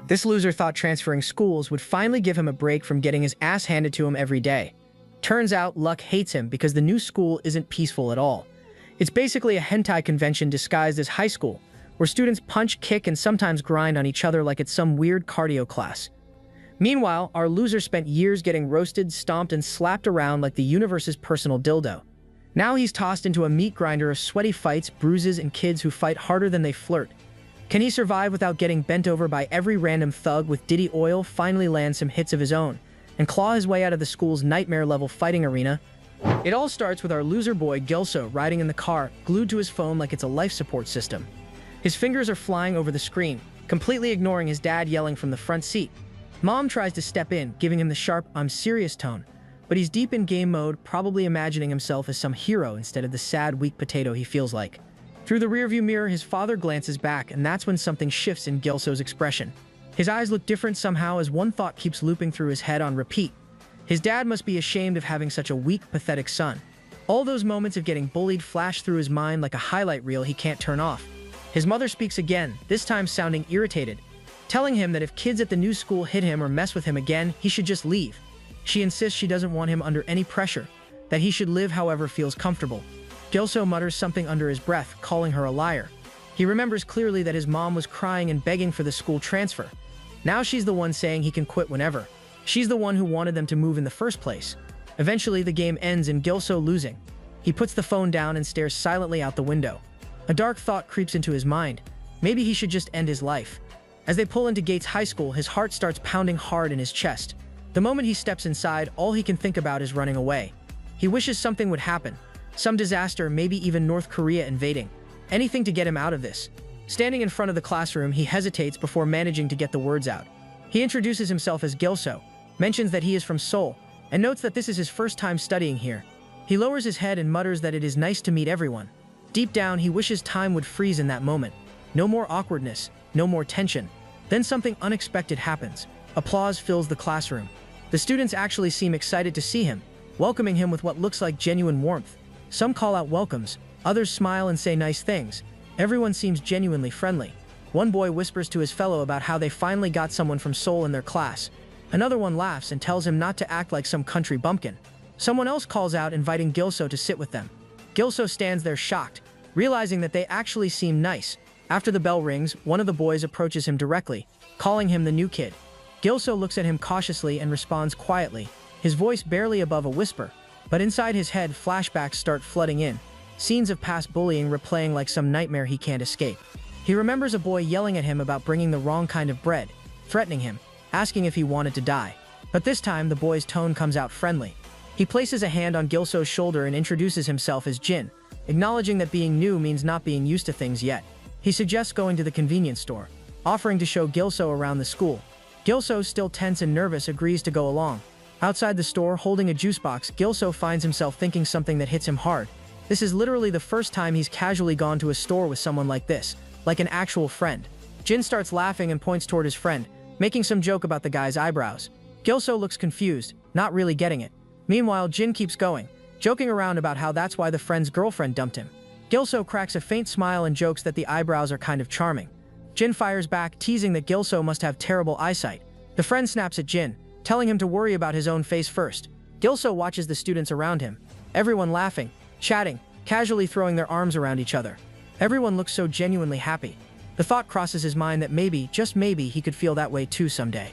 This loser thought transferring schools would finally give him a break from getting his ass handed to him every day. Turns out luck hates him because the new school isn't peaceful at all. It's basically a hentai convention disguised as high school, where students punch, kick, and sometimes grind on each other like it's some weird cardio class. Meanwhile, our loser spent years getting roasted, stomped, and slapped around like the universe's personal dildo. Now he's tossed into a meat grinder of sweaty fights, bruises, and kids who fight harder than they flirt. Can he survive without getting bent over by every random thug with Diddy oil, finally land some hits of his own, and claw his way out of the school's nightmare-level fighting arena? It all starts with our loser boy Gilso riding in the car, glued to his phone like it's a life support system. His fingers are flying over the screen, completely ignoring his dad yelling from the front seat. Mom tries to step in, giving him the sharp, "I'm serious" tone, but he's deep in game mode, probably imagining himself as some hero instead of the sad, weak potato he feels like. Through the rearview mirror, his father glances back, and that's when something shifts in Gilso's expression. His eyes look different somehow as one thought keeps looping through his head on repeat. His dad must be ashamed of having such a weak, pathetic son. All those moments of getting bullied flash through his mind like a highlight reel he can't turn off. His mother speaks again, this time sounding irritated, telling him that if kids at the new school hit him or mess with him again, he should just leave. She insists she doesn't want him under any pressure, that he should live however feels comfortable. Gilso mutters something under his breath, calling her a liar. He remembers clearly that his mom was crying and begging for the school transfer. Now she's the one saying he can quit whenever. She's the one who wanted them to move in the first place. Eventually, the game ends in Gilso losing. He puts the phone down and stares silently out the window. A dark thought creeps into his mind. Maybe he should just end his life. As they pull into Gates High School, his heart starts pounding hard in his chest. The moment he steps inside, all he can think about is running away. He wishes something would happen. Some disaster, maybe even North Korea invading. Anything to get him out of this. Standing in front of the classroom, he hesitates before managing to get the words out. He introduces himself as Gilso, mentions that he is from Seoul, and notes that this is his first time studying here. He lowers his head and mutters that it is nice to meet everyone. Deep down, he wishes time would freeze in that moment. No more awkwardness, no more tension. Then something unexpected happens. Applause fills the classroom. The students actually seem excited to see him, welcoming him with what looks like genuine warmth. Some call out welcomes, others smile and say nice things. Everyone seems genuinely friendly. One boy whispers to his fellow about how they finally got someone from Seoul in their class. Another one laughs and tells him not to act like some country bumpkin. Someone else calls out, inviting Gilso to sit with them. Gilso stands there shocked, realizing that they actually seem nice. After the bell rings, one of the boys approaches him directly, calling him the new kid. Gilso looks at him cautiously and responds quietly, his voice barely above a whisper. But inside his head, flashbacks start flooding in, scenes of past bullying replaying like some nightmare he can't escape. He remembers a boy yelling at him about bringing the wrong kind of bread, threatening him, asking if he wanted to die. But this time, the boy's tone comes out friendly. He places a hand on Gilso's shoulder and introduces himself as Jin, acknowledging that being new means not being used to things yet. He suggests going to the convenience store, offering to show Gilso around the school. Gilso, still tense and nervous, agrees to go along. Outside the store, holding a juice box, Gilso finds himself thinking something that hits him hard. This is literally the first time he's casually gone to a store with someone like this, like an actual friend. Jin starts laughing and points toward his friend, making some joke about the guy's eyebrows. Gilso looks confused, not really getting it. Meanwhile, Jin keeps going, joking around about how that's why the friend's girlfriend dumped him. Gilso cracks a faint smile and jokes that the eyebrows are kind of charming. Jin fires back, teasing that Gilso must have terrible eyesight. The friend snaps at Jin, telling him to worry about his own face first. Gilso watches the students around him, everyone laughing, chatting, casually throwing their arms around each other. Everyone looks so genuinely happy. The thought crosses his mind that maybe, just maybe, he could feel that way too someday.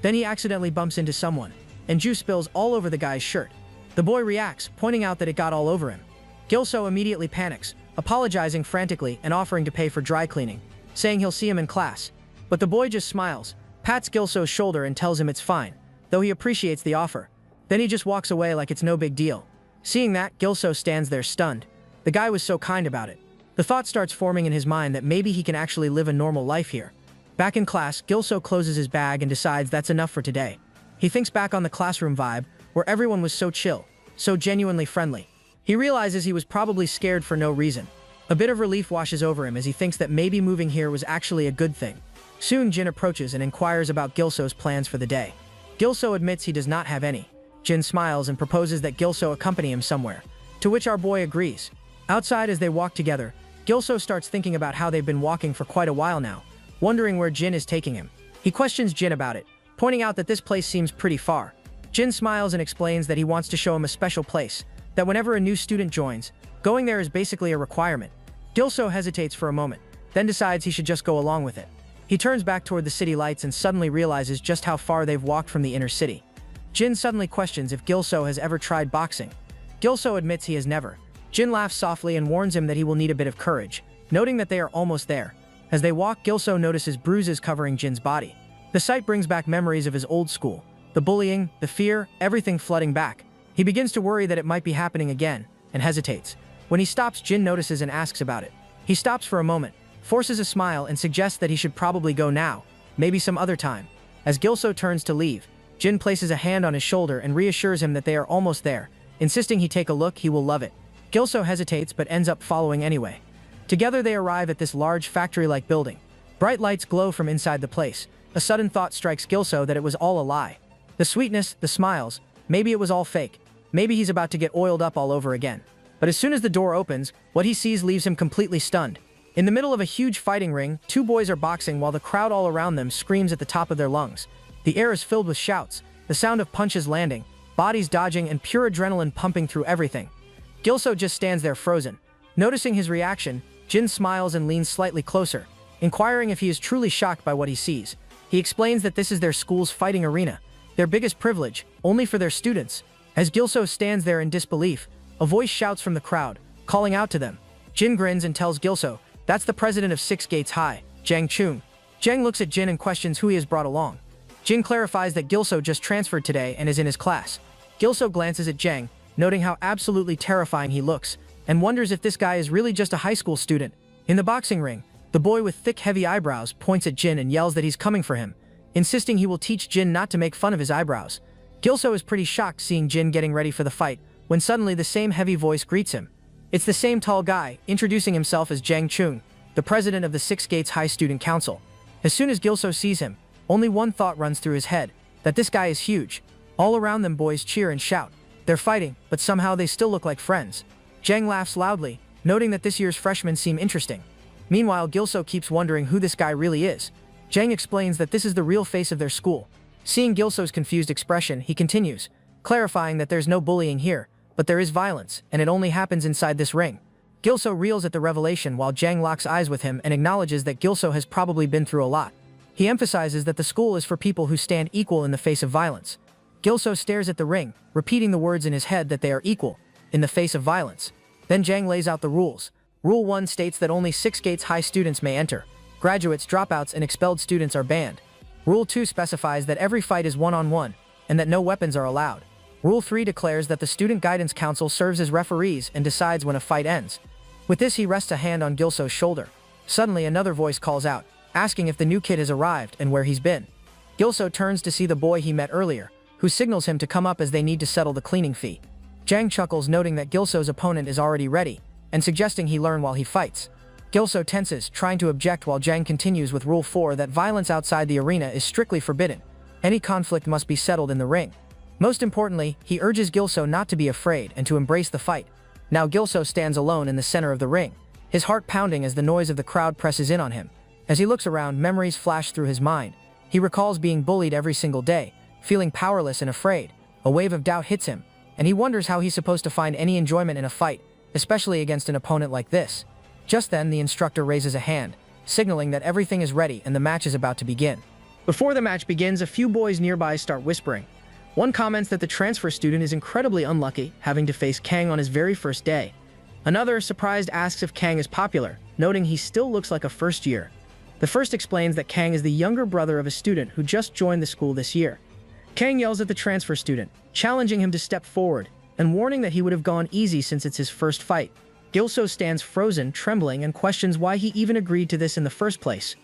Then he accidentally bumps into someone, and juice spills all over the guy's shirt. The boy reacts, pointing out that it got all over him. Gilso immediately panics, apologizing frantically and offering to pay for dry cleaning, saying he'll see him in class. But the boy just smiles, pats Gilso's shoulder and tells him it's fine, though he appreciates the offer. Then he just walks away like it's no big deal. Seeing that, Gilso stands there stunned. The guy was so kind about it. The thought starts forming in his mind that maybe he can actually live a normal life here. Back in class, Gilso closes his bag and decides that's enough for today. He thinks back on the classroom vibe, where everyone was so chill, so genuinely friendly. He realizes he was probably scared for no reason. A bit of relief washes over him as he thinks that maybe moving here was actually a good thing. Soon, Jin approaches and inquires about Gilso's plans for the day. Gilso admits he does not have any. Jin smiles and proposes that Gilso accompany him somewhere, to which our boy agrees. Outside, as they walk together, Gilso starts thinking about how they've been walking for quite a while now, wondering where Jin is taking him. He questions Jin about it, pointing out that this place seems pretty far. Jin smiles and explains that he wants to show him a special place, that whenever a new student joins, going there is basically a requirement. Gilso hesitates for a moment, then decides he should just go along with it. He turns back toward the city lights and suddenly realizes just how far they've walked from the inner city. Jin suddenly questions if Gilso has ever tried boxing. Gilso admits he has never. Jin laughs softly and warns him that he will need a bit of courage, noting that they are almost there. As they walk, Gilso notices bruises covering Jin's body. The sight brings back memories of his old school. The bullying, the fear, everything flooding back. He begins to worry that it might be happening again, and hesitates. When he stops, Jin notices and asks about it. He stops for a moment, forces a smile and suggests that he should probably go now, maybe some other time. As Gilso turns to leave, Jin places a hand on his shoulder and reassures him that they are almost there, insisting he take a look, he will love it. Gilso hesitates but ends up following anyway. Together they arrive at this large factory-like building. Bright lights glow from inside the place. A sudden thought strikes Gilso that it was all a lie. The sweetness, the smiles, maybe it was all fake. Maybe he's about to get oiled up all over again. But as soon as the door opens, what he sees leaves him completely stunned. In the middle of a huge fighting ring, two boys are boxing while the crowd all around them screams at the top of their lungs. The air is filled with shouts, the sound of punches landing, bodies dodging, and pure adrenaline pumping through everything. Gilso just stands there frozen. Noticing his reaction, Jin smiles and leans slightly closer, inquiring if he is truly shocked by what he sees. He explains that this is their school's fighting arena, their biggest privilege, only for their students. As Gilso stands there in disbelief, a voice shouts from the crowd, calling out to them. Jin grins and tells Gilso, "That's the president of 6 Gates High, Jang Chung." Jang looks at Jin and questions who he has brought along. Jin clarifies that Gilso just transferred today and is in his class. Gilso glances at Jang, noting how absolutely terrifying he looks, and wonders if this guy is really just a high school student. In the boxing ring, the boy with thick, heavy eyebrows points at Jin and yells that he's coming for him, insisting he will teach Jin not to make fun of his eyebrows. Gilso is pretty shocked seeing Jin getting ready for the fight, when suddenly the same heavy voice greets him. It's the same tall guy, introducing himself as Jang Chung, the president of the 6 Gates High Student Council. As soon as Gilso sees him, only one thought runs through his head, that this guy is huge. All around them boys cheer and shout. They're fighting, but somehow they still look like friends. Jang laughs loudly, noting that this year's freshmen seem interesting. Meanwhile, Gilso keeps wondering who this guy really is. Jang explains that this is the real face of their school. Seeing Gilso's confused expression, he continues, clarifying that there's no bullying here, but there is violence, and it only happens inside this ring. Gilso reels at the revelation while Jang locks eyes with him and acknowledges that Gilso has probably been through a lot. He emphasizes that the school is for people who stand equal in the face of violence. Gilso stares at the ring, repeating the words in his head that they are equal, in the face of violence. Then Jang lays out the rules. Rule 1 states that only 6 Gates High students may enter. Graduates, dropouts, and expelled students are banned. Rule 2 specifies that every fight is one-on-one, and that no weapons are allowed. Rule 3 declares that the Student Guidance Council serves as referees and decides when a fight ends. With this, he rests a hand on Gilso's shoulder. Suddenly, another voice calls out, asking if the new kid has arrived and where he's been. Gilso turns to see the boy he met earlier, who signals him to come up as they need to settle the cleaning fee. Jang chuckles, noting that Gilso's opponent is already ready, and suggesting he learn while he fights. Gilso tenses, trying to object while Jang continues with Rule 4 that violence outside the arena is strictly forbidden. Any conflict must be settled in the ring. Most importantly, he urges Gilso not to be afraid and to embrace the fight. Now Gilso stands alone in the center of the ring, his heart pounding as the noise of the crowd presses in on him. As he looks around, memories flash through his mind. He recalls being bullied every single day, feeling powerless and afraid. A wave of doubt hits him, and he wonders how he's supposed to find any enjoyment in a fight, especially against an opponent like this. Just then, the instructor raises a hand, signaling that everything is ready and the match is about to begin. Before the match begins, a few boys nearby start whispering. One comments that the transfer student is incredibly unlucky, having to face Kang on his very first day. Another, surprised, asks if Kang is popular, noting he still looks like a first year. The first explains that Kang is the younger brother of a student who just joined the school this year. Kang yells at the transfer student, challenging him to step forward, and warning that he would have gone easy since it's his first fight. Gilso stands frozen, trembling, and questions why he even agreed to this in the first place.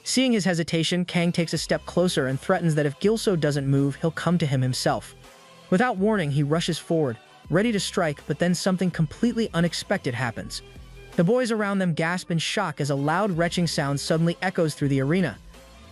Seeing his hesitation, Kang takes a step closer and threatens that if Gilso doesn't move, he'll come to him himself. Without warning, he rushes forward, ready to strike, but then something completely unexpected happens. The boys around them gasp in shock as a loud retching sound suddenly echoes through the arena.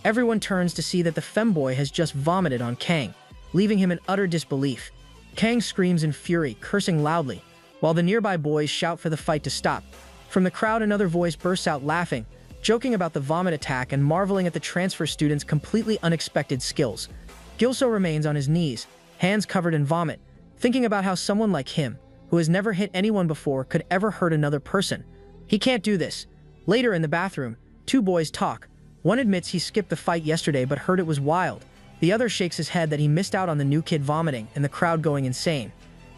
Everyone turns to see that the femboy has just vomited on Kang, leaving him in utter disbelief. Kang screams in fury, cursing loudly, while the nearby boys shout for the fight to stop. From the crowd, another voice bursts out laughing, joking about the vomit attack and marveling at the transfer student's completely unexpected skills. Gilso remains on his knees, hands covered in vomit, thinking about how someone like him, who has never hit anyone before, could ever hurt another person. He can't do this. Later in the bathroom, two boys talk. One admits he skipped the fight yesterday but heard it was wild. The other shakes his head that he missed out on the new kid vomiting and the crowd going insane.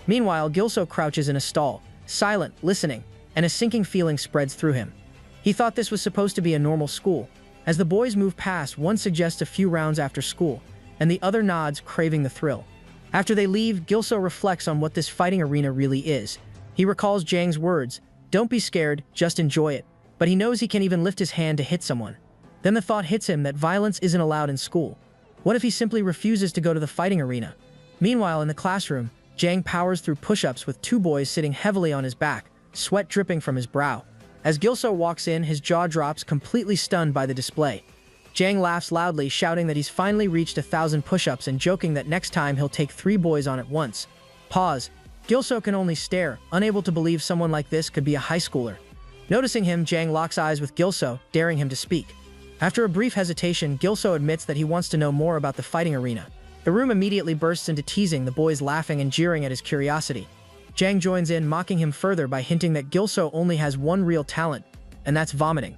Meanwhile, Gilso crouches in a stall, silent, listening, and a sinking feeling spreads through him. He thought this was supposed to be a normal school. As the boys move past, one suggests a few rounds after school, and the other nods, craving the thrill. After they leave, Gilso reflects on what this fighting arena really is. He recalls Jang's words, "Don't be scared, just enjoy it," but he knows he can't even lift his hand to hit someone. Then the thought hits him that violence isn't allowed in school. What if he simply refuses to go to the fighting arena? Meanwhile, in the classroom, Jang powers through push-ups with two boys sitting heavily on his back, sweat dripping from his brow. As Gilso walks in, his jaw drops, completely stunned by the display. Jang laughs loudly, shouting that he's finally reached 1,000 push-ups and joking that next time he'll take 3 boys on at once. Pause. Gilso can only stare, unable to believe someone like this could be a high schooler. Noticing him, Jang locks eyes with Gilso, daring him to speak. After a brief hesitation, Gilso admits that he wants to know more about the fighting arena. The room immediately bursts into teasing, the boys laughing and jeering at his curiosity. Jang joins in, mocking him further by hinting that Gilso only has one real talent, and that's vomiting.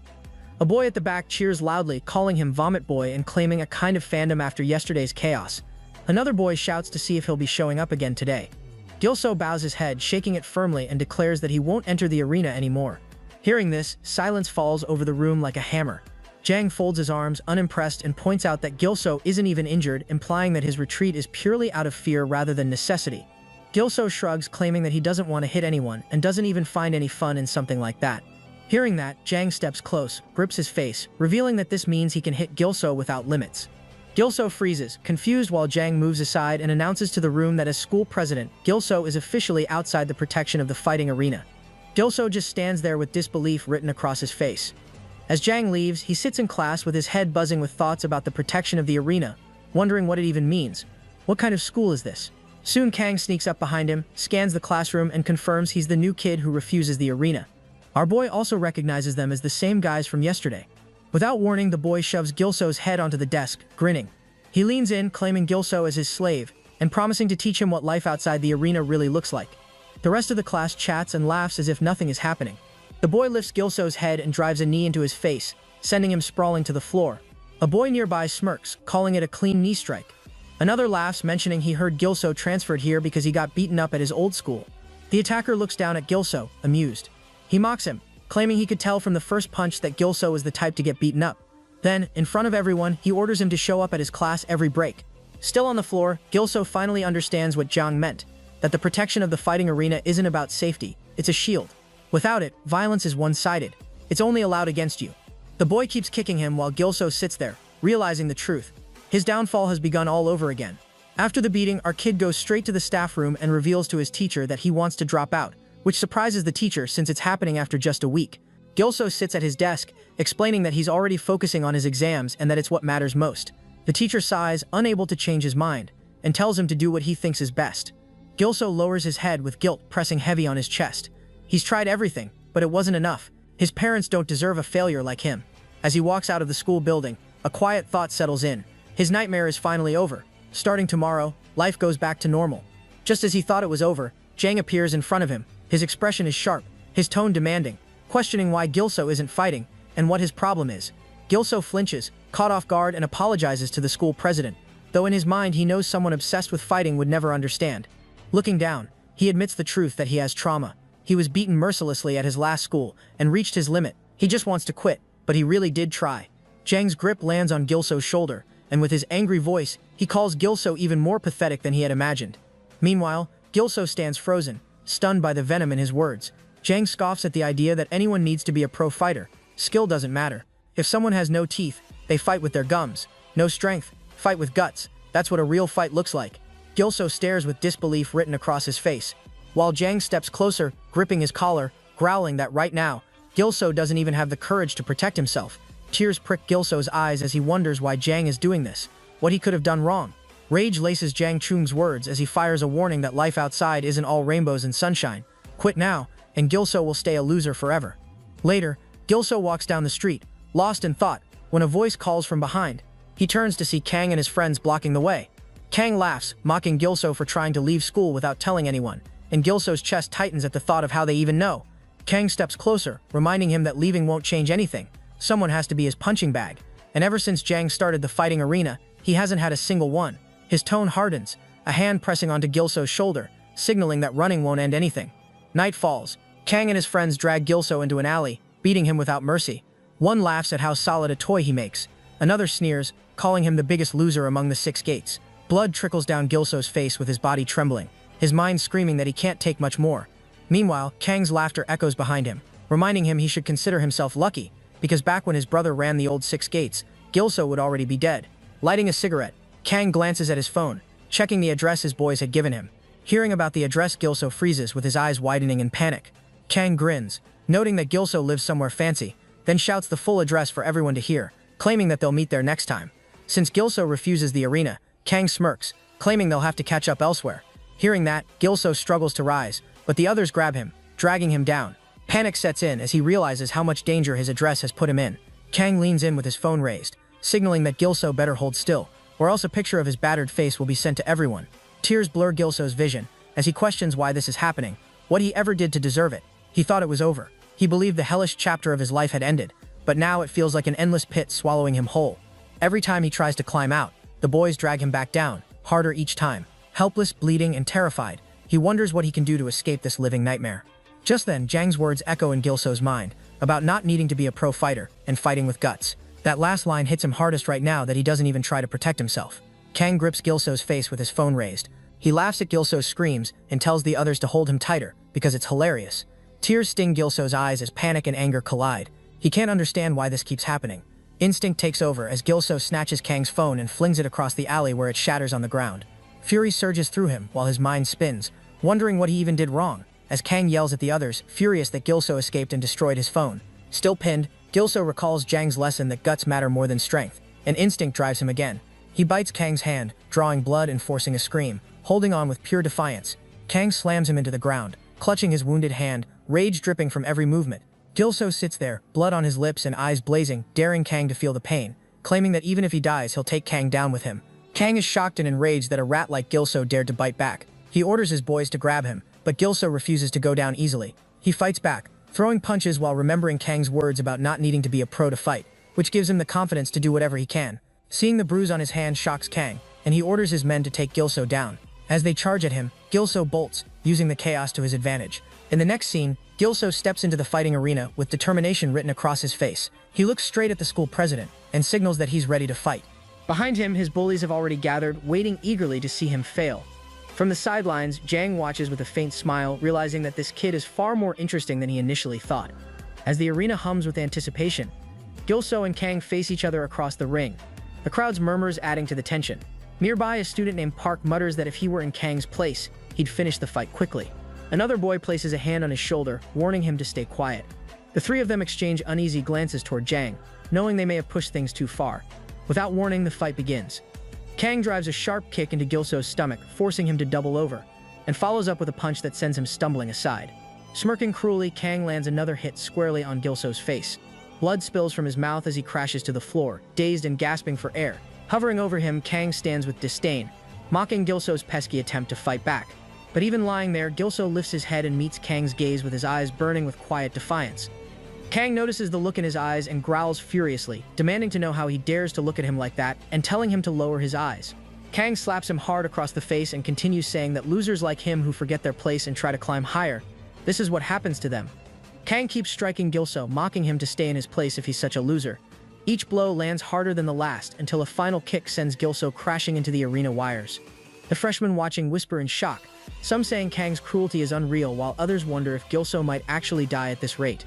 A boy at the back cheers loudly, calling him Vomit Boy and claiming a kind of fandom after yesterday's chaos. Another boy shouts to see if he'll be showing up again today. Gilso bows his head, shaking it firmly, and declares that he won't enter the arena anymore. Hearing this, silence falls over the room like a hammer. Jang folds his arms, unimpressed, and points out that Gilso isn't even injured, implying that his retreat is purely out of fear rather than necessity. Gilso shrugs, claiming that he doesn't want to hit anyone and doesn't even find any fun in something like that. Hearing that, Jang steps close, grips his face, revealing that this means he can hit Gilso without limits. Gilso freezes, confused, while Jang moves aside and announces to the room that as school president, Gilso is officially outside the protection of the fighting arena. Gilso just stands there with disbelief written across his face. As Jang leaves, he sits in class with his head buzzing with thoughts about the protection of the arena, wondering what it even means. What kind of school is this? Soon Kang sneaks up behind him, scans the classroom, and confirms he's the new kid who refuses the arena. Our boy also recognizes them as the same guys from yesterday. Without warning, the boy shoves Gilso's head onto the desk, grinning. He leans in, claiming Gilso as his slave, and promising to teach him what life outside the arena really looks like. The rest of the class chats and laughs as if nothing is happening. The boy lifts Gilso's head and drives a knee into his face, sending him sprawling to the floor. A boy nearby smirks, calling it a clean knee strike. Another laughs, mentioning he heard Gilso transferred here because he got beaten up at his old school. The attacker looks down at Gilso, amused. He mocks him, claiming he could tell from the first punch that Gilso is the type to get beaten up. Then, in front of everyone, he orders him to show up at his class every break. Still on the floor, Gilso finally understands what Jang meant, that the protection of the fighting arena isn't about safety, it's a shield. Without it, violence is one-sided. It's only allowed against you. The boy keeps kicking him while Gilso sits there, realizing the truth. His downfall has begun all over again. After the beating, our kid goes straight to the staff room and reveals to his teacher that he wants to drop out, which surprises the teacher since it's happening after just a week. Gilso sits at his desk, explaining that he's already focusing on his exams and that it's what matters most. The teacher sighs, unable to change his mind, and tells him to do what he thinks is best. Gilso lowers his head with guilt pressing heavy on his chest. He's tried everything, but it wasn't enough. His parents don't deserve a failure like him. As he walks out of the school building, a quiet thought settles in. His nightmare is finally over. Starting tomorrow, life goes back to normal. Just as he thought it was over, Jang appears in front of him. His expression is sharp, his tone demanding, questioning why Gilso isn't fighting and what his problem is. Gilso flinches, caught off guard, and apologizes to the school president, though in his mind he knows someone obsessed with fighting would never understand. Looking down, he admits the truth that he has trauma. He was beaten mercilessly at his last school and reached his limit. He just wants to quit, but he really did try. Jang's grip lands on Gilso's shoulder, and with his angry voice, he calls Gilso even more pathetic than he had imagined. Meanwhile, Gilso stands frozen, stunned by the venom in his words. Jang scoffs at the idea that anyone needs to be a pro fighter. Skill doesn't matter. If someone has no teeth, they fight with their gums. No strength, fight with guts. That's what a real fight looks like. Gilso stares with disbelief written across his face, while Jang steps closer, gripping his collar, growling that right now, Gilso doesn't even have the courage to protect himself. Tears prick Gilso's eyes as he wonders why Jang is doing this, what he could have done wrong. Rage laces Jang Chung's words as he fires a warning that life outside isn't all rainbows and sunshine. Quit now, and Gilso will stay a loser forever. Later, Gilso walks down the street, lost in thought, when a voice calls from behind. He turns to see Kang and his friends blocking the way. Kang laughs, mocking Gilso for trying to leave school without telling anyone, and Gilso's chest tightens at the thought of how they even know. Kang steps closer, reminding him that leaving won't change anything. Someone has to be his punching bag. And ever since Jang started the fighting arena, he hasn't had a single one. His tone hardens, a hand pressing onto Gilso's shoulder, signaling that running won't end anything. Night falls. Kang and his friends drag Gilso into an alley, beating him without mercy. One laughs at how solid a toy he makes. Another sneers, calling him the biggest loser among the 6 gates. Blood trickles down Gilso's face with his body trembling, his mind screaming that he can't take much more. Meanwhile, Kang's laughter echoes behind him, reminding him he should consider himself lucky, because back when his brother ran the old 6 gates, Gilso would already be dead. Lighting a cigarette, Kang glances at his phone, checking the address his boys had given him. Hearing about the address, Gilso freezes with his eyes widening in panic. Kang grins, noting that Gilso lives somewhere fancy, then shouts the full address for everyone to hear, claiming that they'll meet there next time. Since Gilso refuses the arena, Kang smirks, claiming they'll have to catch up elsewhere. Hearing that, Gilso struggles to rise, but the others grab him, dragging him down. Panic sets in as he realizes how much danger his address has put him in. Kang leans in with his phone raised, signaling that Gilso better hold still, or else a picture of his battered face will be sent to everyone. Tears blur Gilso's vision as he questions why this is happening, what he ever did to deserve it. He thought it was over. He believed the hellish chapter of his life had ended, but now it feels like an endless pit swallowing him whole. Every time he tries to climb out, the boys drag him back down, harder each time. Helpless, bleeding, and terrified, he wonders what he can do to escape this living nightmare. Just then, Jang's words echo in Gilso's mind, about not needing to be a pro fighter and fighting with guts. That last line hits him hardest right now that he doesn't even try to protect himself. Kang grips Gilso's face with his phone raised. He laughs at Gilso's screams and tells the others to hold him tighter, because it's hilarious. Tears sting Gilso's eyes as panic and anger collide. He can't understand why this keeps happening. Instinct takes over as Gilso snatches Kang's phone and flings it across the alley where it shatters on the ground. Fury surges through him while his mind spins, wondering what he even did wrong, as Kang yells at the others, furious that Gilso escaped and destroyed his phone. Still pinned, Gilso recalls Jang's lesson that guts matter more than strength, and instinct drives him again. He bites Kang's hand, drawing blood and forcing a scream, holding on with pure defiance. Kang slams him into the ground, clutching his wounded hand, rage dripping from every movement. Gilso sits there, blood on his lips and eyes blazing, daring Kang to feel the pain, claiming that even if he dies, he'll take Kang down with him. Kang is shocked and enraged that a rat like Gilso dared to bite back. He orders his boys to grab him, but Gilso refuses to go down easily. He fights back, throwing punches while remembering Kang's words about not needing to be a pro to fight, which gives him the confidence to do whatever he can. Seeing the bruise on his hand shocks Kang, and he orders his men to take Gilso down. As they charge at him, Gilso bolts, using the chaos to his advantage. In the next scene, Gilso steps into the fighting arena with determination written across his face. He looks straight at the school president and signals that he's ready to fight. Behind him, his bullies have already gathered, waiting eagerly to see him fail. From the sidelines, Jang watches with a faint smile, realizing that this kid is far more interesting than he initially thought. As the arena hums with anticipation, Gilso and Kang face each other across the ring, the crowd's murmurs adding to the tension. Nearby, a student named Park mutters that if he were in Kang's place, he'd finish the fight quickly. Another boy places a hand on his shoulder, warning him to stay quiet. The three of them exchange uneasy glances toward Jang, knowing they may have pushed things too far. Without warning, the fight begins. Kang drives a sharp kick into Gilso's stomach, forcing him to double over, and follows up with a punch that sends him stumbling aside. Smirking cruelly, Kang lands another hit squarely on Gilso's face. Blood spills from his mouth as he crashes to the floor, dazed and gasping for air. Hovering over him, Kang stands with disdain, mocking Gilso's pesky attempt to fight back. But even lying there, Gilso lifts his head and meets Kang's gaze with his eyes burning with quiet defiance. Kang notices the look in his eyes and growls furiously, demanding to know how he dares to look at him like that and telling him to lower his eyes. Kang slaps him hard across the face and continues saying that losers like him who forget their place and try to climb higher, this is what happens to them. Kang keeps striking Gilso, mocking him to stay in his place if he's such a loser. Each blow lands harder than the last until a final kick sends Gilso crashing into the arena wires. The freshmen watching whisper in shock, some saying Kang's cruelty is unreal while others wonder if Gilso might actually die at this rate.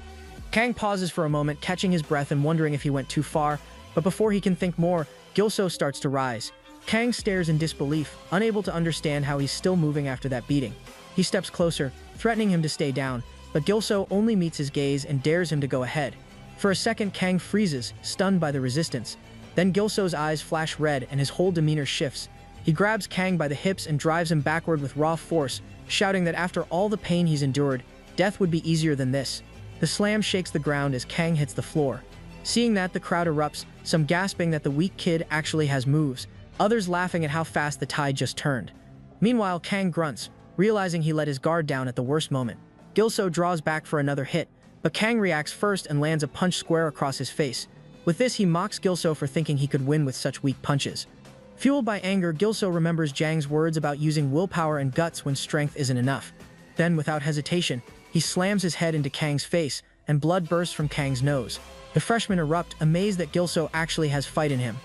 Kang pauses for a moment, catching his breath and wondering if he went too far, but before he can think more, Gilso starts to rise. Kang stares in disbelief, unable to understand how he's still moving after that beating. He steps closer, threatening him to stay down, but Gilso only meets his gaze and dares him to go ahead. For a second, Kang freezes, stunned by the resistance. Then Gilso's eyes flash red and his whole demeanor shifts. He grabs Kang by the hips and drives him backward with raw force, shouting that after all the pain he's endured, death would be easier than this. The slam shakes the ground as Kang hits the floor. Seeing that, the crowd erupts, some gasping that the weak kid actually has moves, others laughing at how fast the tide just turned. Meanwhile, Kang grunts, realizing he let his guard down at the worst moment. Gilso draws back for another hit, but Kang reacts first and lands a punch square across his face. With this, he mocks Gilso for thinking he could win with such weak punches. Fueled by anger, Gilso remembers Jang's words about using willpower and guts when strength isn't enough. Then, without hesitation, he slams his head into Kang's face, and blood bursts from Kang's nose. The freshmen erupt, amazed that Gilso actually has fight in him.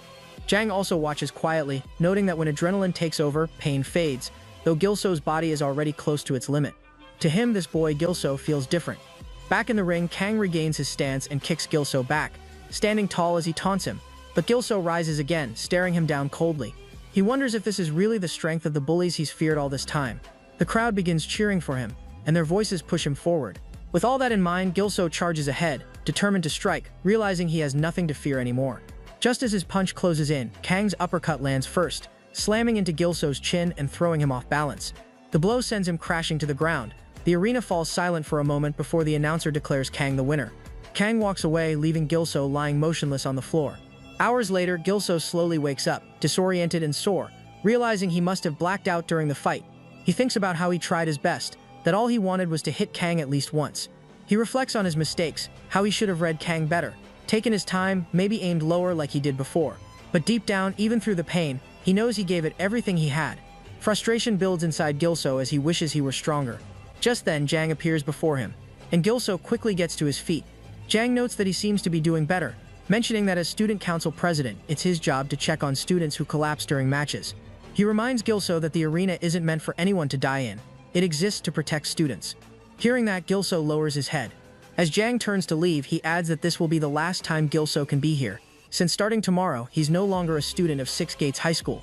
Jang also watches quietly, noting that when adrenaline takes over, pain fades, though Gilso's body is already close to its limit. To him, this boy Gilso feels different. Back in the ring, Kang regains his stance and kicks Gilso back, standing tall as he taunts him. But Gilso rises again, staring him down coldly. He wonders if this is really the strength of the bullies he's feared all this time. The crowd begins cheering for him, and their voices push him forward. With all that in mind, Gilso charges ahead, determined to strike, realizing he has nothing to fear anymore. Just as his punch closes in, Kang's uppercut lands first, slamming into Gilso's chin and throwing him off balance. The blow sends him crashing to the ground. The arena falls silent for a moment before the announcer declares Kang the winner. Kang walks away, leaving Gilso lying motionless on the floor. Hours later, Gilso slowly wakes up, disoriented and sore, realizing he must have blacked out during the fight. He thinks about how he tried his best, that all he wanted was to hit Kang at least once. He reflects on his mistakes, how he should have read Kang better, taken his time, maybe aimed lower like he did before. But deep down, even through the pain, he knows he gave it everything he had. Frustration builds inside Gilso as he wishes he were stronger. Just then, Jang appears before him, and Gilso quickly gets to his feet. Jang notes that he seems to be doing better, mentioning that as student council president, it's his job to check on students who collapse during matches. He reminds Gilso that the arena isn't meant for anyone to die in. It exists to protect students. Hearing that, Gilso lowers his head. As Jang turns to leave, he adds that this will be the last time Gilso can be here, since starting tomorrow, he's no longer a student of Six Gates High School.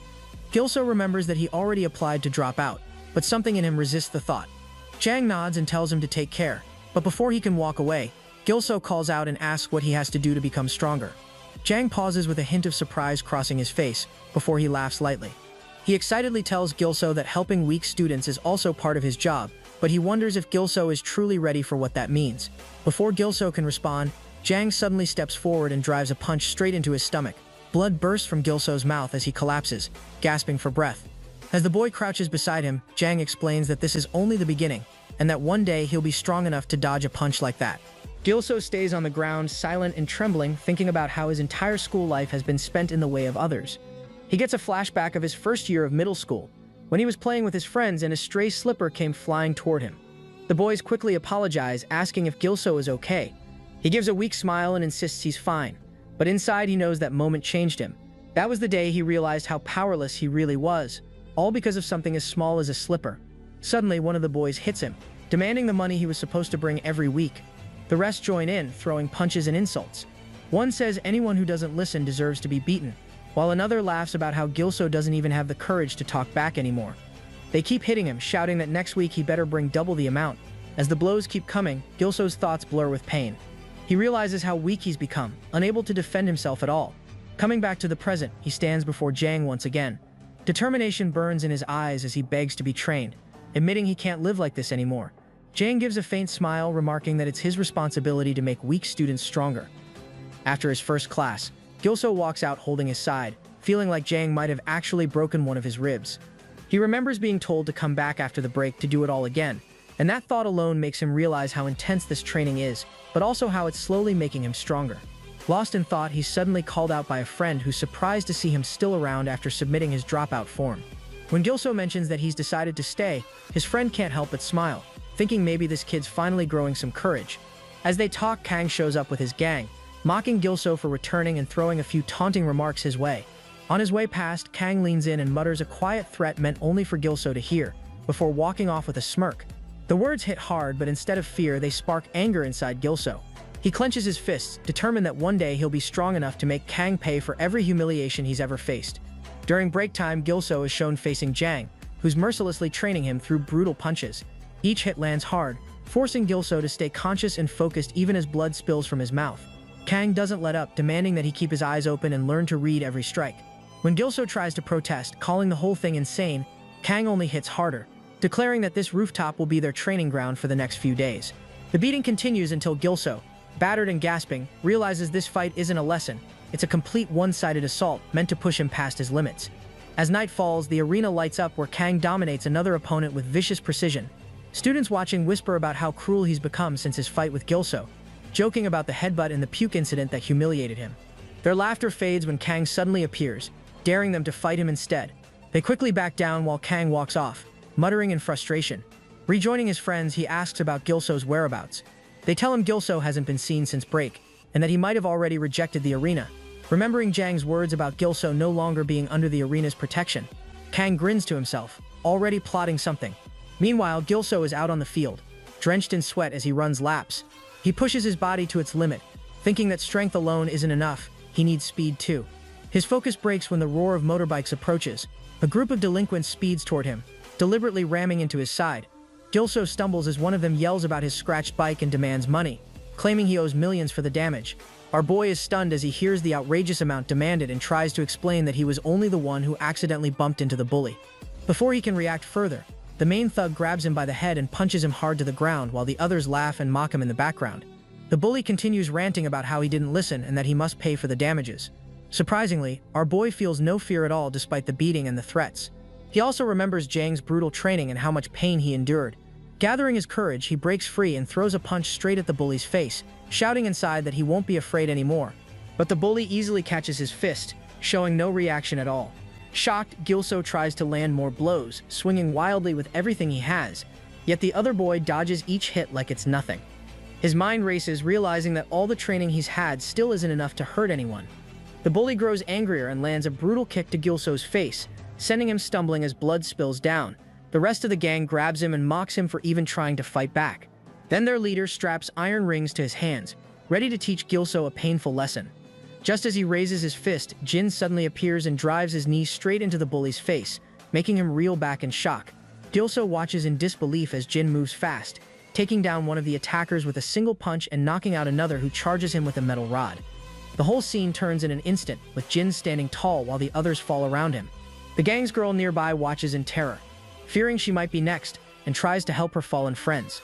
Gilso remembers that he already applied to drop out, but something in him resists the thought. Jang nods and tells him to take care, but before he can walk away, Gilso calls out and asks what he has to do to become stronger. Jang pauses with a hint of surprise crossing his face, before he laughs lightly. He excitedly tells Gilso that helping weak students is also part of his job, but he wonders if Gilso is truly ready for what that means. Before Gilso can respond, Jang suddenly steps forward and drives a punch straight into his stomach. Blood bursts from Gilso's mouth as he collapses, gasping for breath. As the boy crouches beside him, Jang explains that this is only the beginning, and that one day he'll be strong enough to dodge a punch like that. Gilso stays on the ground, silent and trembling, thinking about how his entire school life has been spent in the way of others. He gets a flashback of his first year of middle school, when he was playing with his friends and a stray slipper came flying toward him. The boys quickly apologize, asking if Gilso is okay. He gives a weak smile and insists he's fine, but inside he knows that moment changed him. That was the day he realized how powerless he really was, all because of something as small as a slipper. Suddenly, one of the boys hits him, demanding the money he was supposed to bring every week. The rest join in, throwing punches and insults. One says anyone who doesn't listen deserves to be beaten, while another laughs about how Gilso doesn't even have the courage to talk back anymore. They keep hitting him, shouting that next week he better bring double the amount. As the blows keep coming, Gilso's thoughts blur with pain. He realizes how weak he's become, unable to defend himself at all. Coming back to the present, he stands before Jang once again. Determination burns in his eyes as he begs to be trained, admitting he can't live like this anymore. Jang gives a faint smile, remarking that it's his responsibility to make weak students stronger. After his first class, Gilso walks out holding his side, feeling like Jang might have actually broken one of his ribs. He remembers being told to come back after the break to do it all again, and that thought alone makes him realize how intense this training is, but also how it's slowly making him stronger. Lost in thought, he's suddenly called out by a friend who's surprised to see him still around after submitting his dropout form. When Gilso mentions that he's decided to stay, his friend can't help but smile, thinking maybe this kid's finally growing some courage. As they talk, Kang shows up with his gang, mocking Gilso for returning and throwing a few taunting remarks his way. On his way past, Kang leans in and mutters a quiet threat meant only for Gilso to hear, before walking off with a smirk. The words hit hard, but instead of fear, they spark anger inside Gilso. He clenches his fists, determined that one day he'll be strong enough to make Kang pay for every humiliation he's ever faced. During break time, Gilso is shown facing Jang, who's mercilessly training him through brutal punches. Each hit lands hard, forcing Gilso to stay conscious and focused even as blood spills from his mouth. Kang doesn't let up, demanding that he keep his eyes open and learn to read every strike. When Gilso tries to protest, calling the whole thing insane, Kang only hits harder, declaring that this rooftop will be their training ground for the next few days. The beating continues until Gilso, battered and gasping, realizes this fight isn't a lesson. It's a complete one-sided assault meant to push him past his limits. As night falls, the arena lights up where Kang dominates another opponent with vicious precision. Students watching whisper about how cruel he's become since his fight with Gilso, joking about the headbutt and the puke incident that humiliated him. Their laughter fades when Kang suddenly appears, daring them to fight him instead. They quickly back down while Kang walks off, muttering in frustration. Rejoining his friends, he asks about Gilso's whereabouts. They tell him Gilso hasn't been seen since break, and that he might have already rejected the arena. Remembering Jang's words about Gilso no longer being under the arena's protection, Kang grins to himself, already plotting something. Meanwhile, Gilso is out on the field, drenched in sweat as he runs laps. He pushes his body to its limit, thinking that strength alone isn't enough, he needs speed too. His focus breaks when the roar of motorbikes approaches. A group of delinquents speeds toward him, deliberately ramming into his side. Gilso stumbles as one of them yells about his scratched bike and demands money, claiming he owes millions for the damage. Our boy is stunned as he hears the outrageous amount demanded and tries to explain that he was only the one who accidentally bumped into the bully. Before he can react further, the main thug grabs him by the head and punches him hard to the ground while the others laugh and mock him in the background. The bully continues ranting about how he didn't listen and that he must pay for the damages. Surprisingly, our boy feels no fear at all despite the beating and the threats. He also remembers Jang's brutal training and how much pain he endured. Gathering his courage, he breaks free and throws a punch straight at the bully's face, shouting inside that he won't be afraid anymore. But the bully easily catches his fist, showing no reaction at all. Shocked, Gilso tries to land more blows, swinging wildly with everything he has, yet the other boy dodges each hit like it's nothing. His mind races, realizing that all the training he's had still isn't enough to hurt anyone. The bully grows angrier and lands a brutal kick to Gilso's face, sending him stumbling as blood spills down. The rest of the gang grabs him and mocks him for even trying to fight back. Then their leader straps iron rings to his hands, ready to teach Gilso a painful lesson. Just as he raises his fist, Jin suddenly appears and drives his knee straight into the bully's face, making him reel back in shock. Gilso watches in disbelief as Jin moves fast, taking down one of the attackers with a single punch and knocking out another who charges him with a metal rod. The whole scene turns in an instant, with Jin standing tall while the others fall around him. The gang's girl nearby watches in terror, fearing she might be next, and tries to help her fallen friends.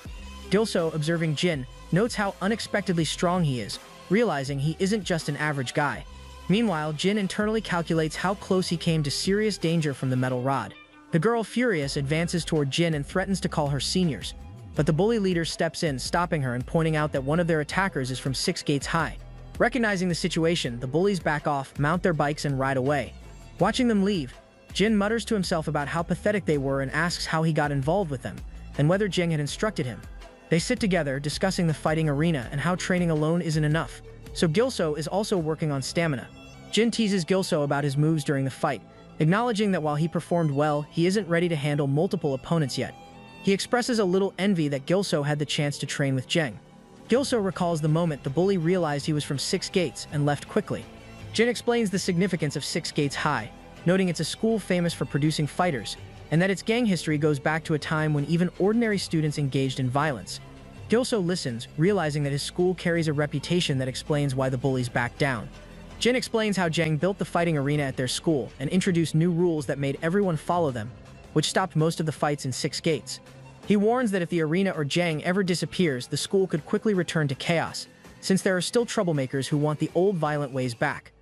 Gilso, observing Jin, notes how unexpectedly strong he is, realizing he isn't just an average guy. Meanwhile, Jin internally calculates how close he came to serious danger from the metal rod. The girl, furious, advances toward Jin and threatens to call her seniors, but the bully leader steps in, stopping her and pointing out that one of their attackers is from 6 gates high. Recognizing the situation, the bullies back off, mount their bikes, and ride away. Watching them leave, Jin mutters to himself about how pathetic they were and asks how he got involved with them, and whether Jang had instructed him. They sit together, discussing the fighting arena and how training alone isn't enough, so Gilso is also working on stamina. Jin teases Gilso about his moves during the fight, acknowledging that while he performed well, he isn't ready to handle multiple opponents yet. He expresses a little envy that Gilso had the chance to train with Jang. Gilso recalls the moment the bully realized he was from 6 gates and left quickly. Jin explains the significance of 6 gates high, noting it's a school famous for producing fighters, and that its gang history goes back to a time when even ordinary students engaged in violence. Gilso listens, realizing that his school carries a reputation that explains why the bullies back down. Jin explains how Jang built the fighting arena at their school and introduced new rules that made everyone follow them, which stopped most of the fights in 6 gates. He warns that if the arena or Jang ever disappears, the school could quickly return to chaos, since there are still troublemakers who want the old violent ways back.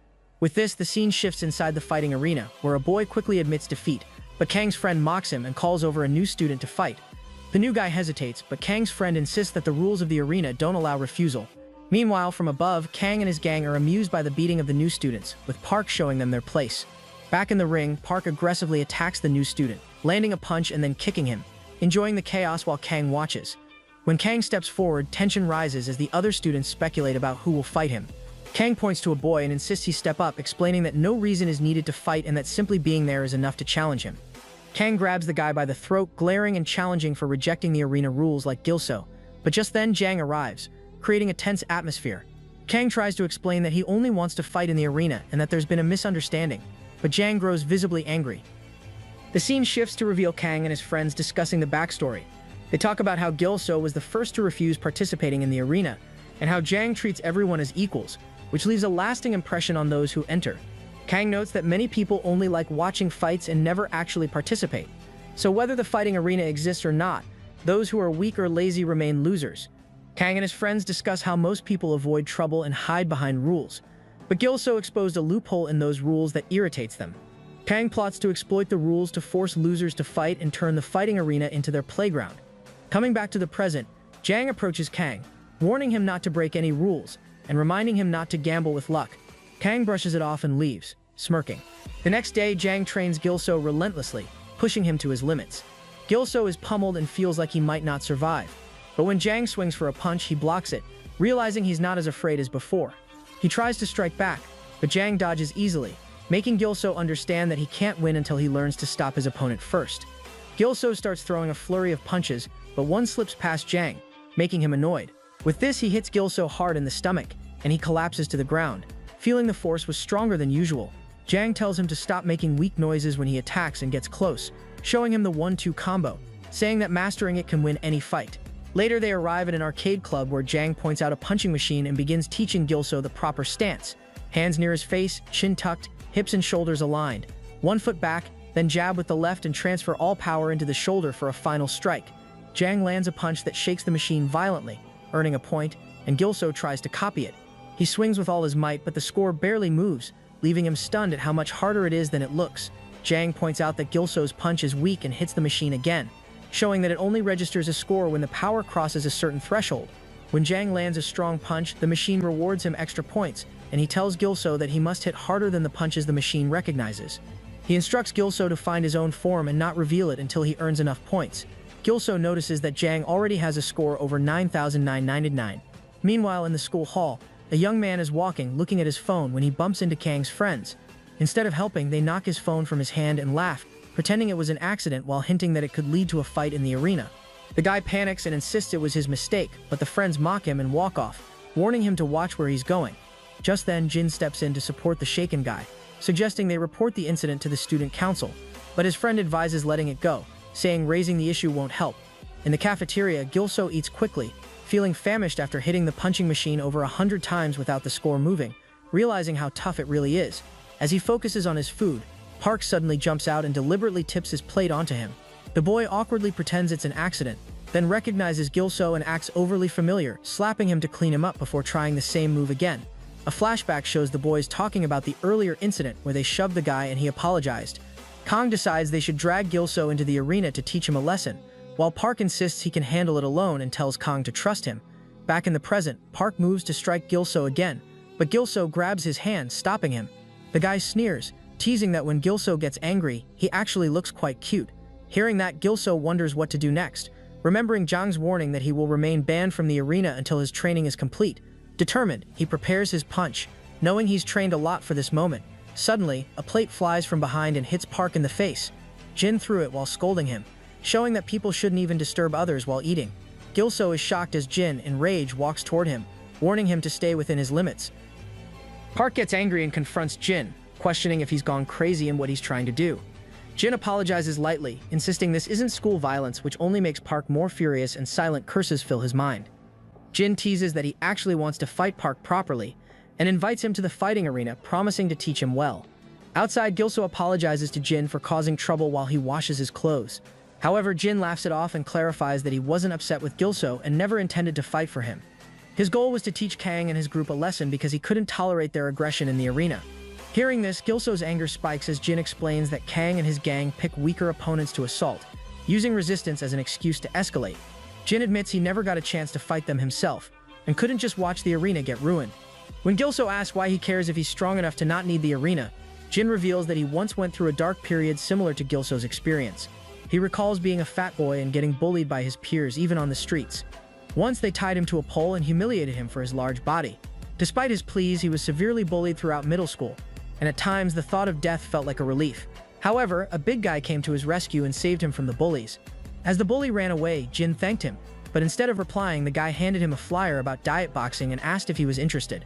With this, the scene shifts inside the fighting arena, where a boy quickly admits defeat, but Kang's friend mocks him and calls over a new student to fight. The new guy hesitates, but Kang's friend insists that the rules of the arena don't allow refusal. Meanwhile, from above, Kang and his gang are amused by the beating of the new students, with Park showing them their place. Back in the ring, Park aggressively attacks the new student, landing a punch and then kicking him, enjoying the chaos while Kang watches. When Kang steps forward, tension rises as the other students speculate about who will fight him. Kang points to a boy and insists he step up, explaining that no reason is needed to fight and that simply being there is enough to challenge him. Kang grabs the guy by the throat, glaring and challenging for rejecting the arena rules like Gilso, but just then Jang arrives, creating a tense atmosphere. Kang tries to explain that he only wants to fight in the arena and that there's been a misunderstanding, but Jang grows visibly angry. The scene shifts to reveal Kang and his friends discussing the backstory. They talk about how Gilso was the first to refuse participating in the arena, and how Jang treats everyone as equals, which leaves a lasting impression on those who enter. Kang notes that many people only like watching fights and never actually participate. So whether the fighting arena exists or not, those who are weak or lazy remain losers. Kang and his friends discuss how most people avoid trouble and hide behind rules, but Gilso exposed a loophole in those rules that irritates them. Kang plots to exploit the rules to force losers to fight and turn the fighting arena into their playground. Coming back to the present, Jang approaches Kang, warning him not to break any rules and reminding him not to gamble with luck. Kang brushes it off and leaves, smirking. The next day, Jang trains Gilso relentlessly, pushing him to his limits. Gilso is pummeled and feels like he might not survive. But when Jang swings for a punch, he blocks it, realizing he's not as afraid as before. He tries to strike back, but Jang dodges easily, making Gilso understand that he can't win until he learns to stop his opponent first. Gilso starts throwing a flurry of punches, but one slips past Jang, making him annoyed. With this, he hits Gilso hard in the stomach, and he collapses to the ground. Feeling the force was stronger than usual, Jang tells him to stop making weak noises when he attacks and gets close, showing him the 1-2 combo, saying that mastering it can win any fight. Later, they arrive at an arcade club where Jang points out a punching machine and begins teaching Gilso the proper stance. Hands near his face, chin tucked, hips and shoulders aligned. 1 foot back, then jab with the left and transfer all power into the shoulder for a final strike. Jang lands a punch that shakes the machine violently, earning a point, and Gilso tries to copy it. He swings with all his might, but the score barely moves, leaving him stunned at how much harder it is than it looks. Jang points out that Gilso's punch is weak and hits the machine again, showing that it only registers a score when the power crosses a certain threshold. When Jang lands a strong punch, the machine rewards him extra points, and he tells Gilso that he must hit harder than the punches the machine recognizes. He instructs Gilso to find his own form and not reveal it until he earns enough points. Gilso notices that Jang already has a score over 9,999. Meanwhile, in the school hall, a young man is walking, looking at his phone when he bumps into Kang's friends. Instead of helping, they knock his phone from his hand and laugh, pretending it was an accident while hinting that it could lead to a fight in the arena. The guy panics and insists it was his mistake, but the friends mock him and walk off, warning him to watch where he's going. Just then, Jin steps in to support the shaken guy, suggesting they report the incident to the student council, but his friend advises letting it go, saying raising the issue won't help. In the cafeteria, Gilso eats quickly, feeling famished after hitting the punching machine over 100 times without the score moving, realizing how tough it really is. As he focuses on his food, Park suddenly jumps out and deliberately tips his plate onto him. The boy awkwardly pretends it's an accident, then recognizes Gilso and acts overly familiar, slapping him to clean him up before trying the same move again. A flashback shows the boys talking about the earlier incident where they shoved the guy and he apologized. Kang decides they should drag Gilso into the arena to teach him a lesson, while Park insists he can handle it alone and tells Kang to trust him. Back in the present, Park moves to strike Gilso again, but Gilso grabs his hand, stopping him. The guy sneers, teasing that when Gilso gets angry, he actually looks quite cute. Hearing that, Gilso wonders what to do next, remembering Jang's warning that he will remain banned from the arena until his training is complete. Determined, he prepares his punch, knowing he's trained a lot for this moment. Suddenly, a plate flies from behind and hits Park in the face. Jin threw it while scolding him, showing that people shouldn't even disturb others while eating. Gilso is shocked as Jin, in rage, walks toward him, warning him to stay within his limits. Park gets angry and confronts Jin, questioning if he's gone crazy and what he's trying to do. Jin apologizes lightly, insisting this isn't school violence, which only makes Park more furious, and silent curses fill his mind. Jin teases that he actually wants to fight Park properly, and invites him to the fighting arena, promising to teach him well. Outside, Gilso apologizes to Jin for causing trouble while he washes his clothes. However, Jin laughs it off and clarifies that he wasn't upset with Gilso and never intended to fight for him. His goal was to teach Kang and his group a lesson because he couldn't tolerate their aggression in the arena. Hearing this, Gilso's anger spikes as Jin explains that Kang and his gang pick weaker opponents to assault, using resistance as an excuse to escalate. Jin admits he never got a chance to fight them himself, and couldn't just watch the arena get ruined. When Gilso asks why he cares if he's strong enough to not need the arena, Jin reveals that he once went through a dark period similar to Gilso's experience. He recalls being a fat boy and getting bullied by his peers even on the streets. Once they tied him to a pole and humiliated him for his large body. Despite his pleas, he was severely bullied throughout middle school, and at times the thought of death felt like a relief. However, a big guy came to his rescue and saved him from the bullies. As the bully ran away, Jin thanked him, but instead of replying, the guy handed him a flyer about diet boxing and asked if he was interested.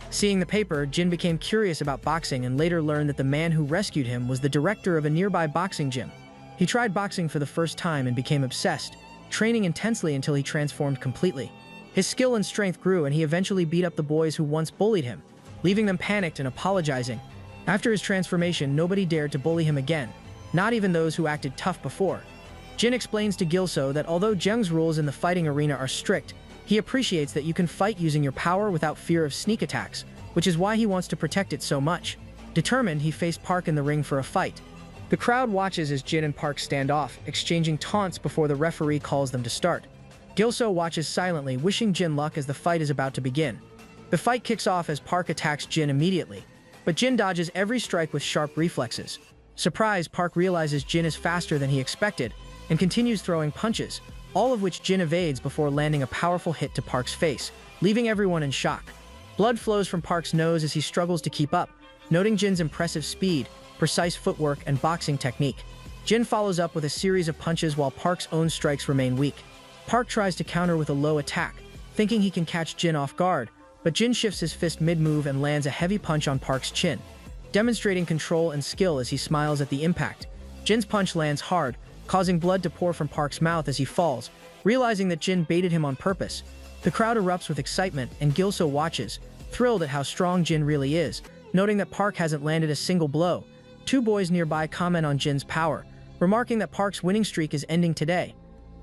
Seeing the paper, Jin became curious about boxing and later learned that the man who rescued him was the director of a nearby boxing gym. He tried boxing for the first time and became obsessed, training intensely until he transformed completely. His skill and strength grew and he eventually beat up the boys who once bullied him, leaving them panicked and apologizing. After his transformation, nobody dared to bully him again, not even those who acted tough before. Jin explains to Gilso that although Jang's rules in the fighting arena are strict, He appreciates that you can fight using your power without fear of sneak attacks, which is why he wants to protect it so much. Determined, he faced Park in the ring for a fight. The crowd watches as Jin and Park stand off, exchanging taunts before the referee calls them to start. Gilso watches silently, wishing Jin luck as the fight is about to begin. The fight kicks off as Park attacks Jin immediately, but Jin dodges every strike with sharp reflexes. Surprised, Park realizes Jin is faster than he expected and continues throwing punches, all of which Jin evades before landing a powerful hit to Park's face, leaving everyone in shock. Blood flows from Park's nose as he struggles to keep up, noting Jin's impressive speed, precise footwork, and boxing technique. Jin follows up with a series of punches while Park's own strikes remain weak. Park tries to counter with a low attack, thinking he can catch Jin off guard, but Jin shifts his fist mid-move and lands a heavy punch on Park's chin, demonstrating control and skill as he smiles at the impact. Jin's punch lands hard, causing blood to pour from Park's mouth as he falls, realizing that Jin baited him on purpose. The crowd erupts with excitement, and Gilso watches, thrilled at how strong Jin really is, noting that Park hasn't landed a single blow. Two boys nearby comment on Jin's power, remarking that Park's winning streak is ending today.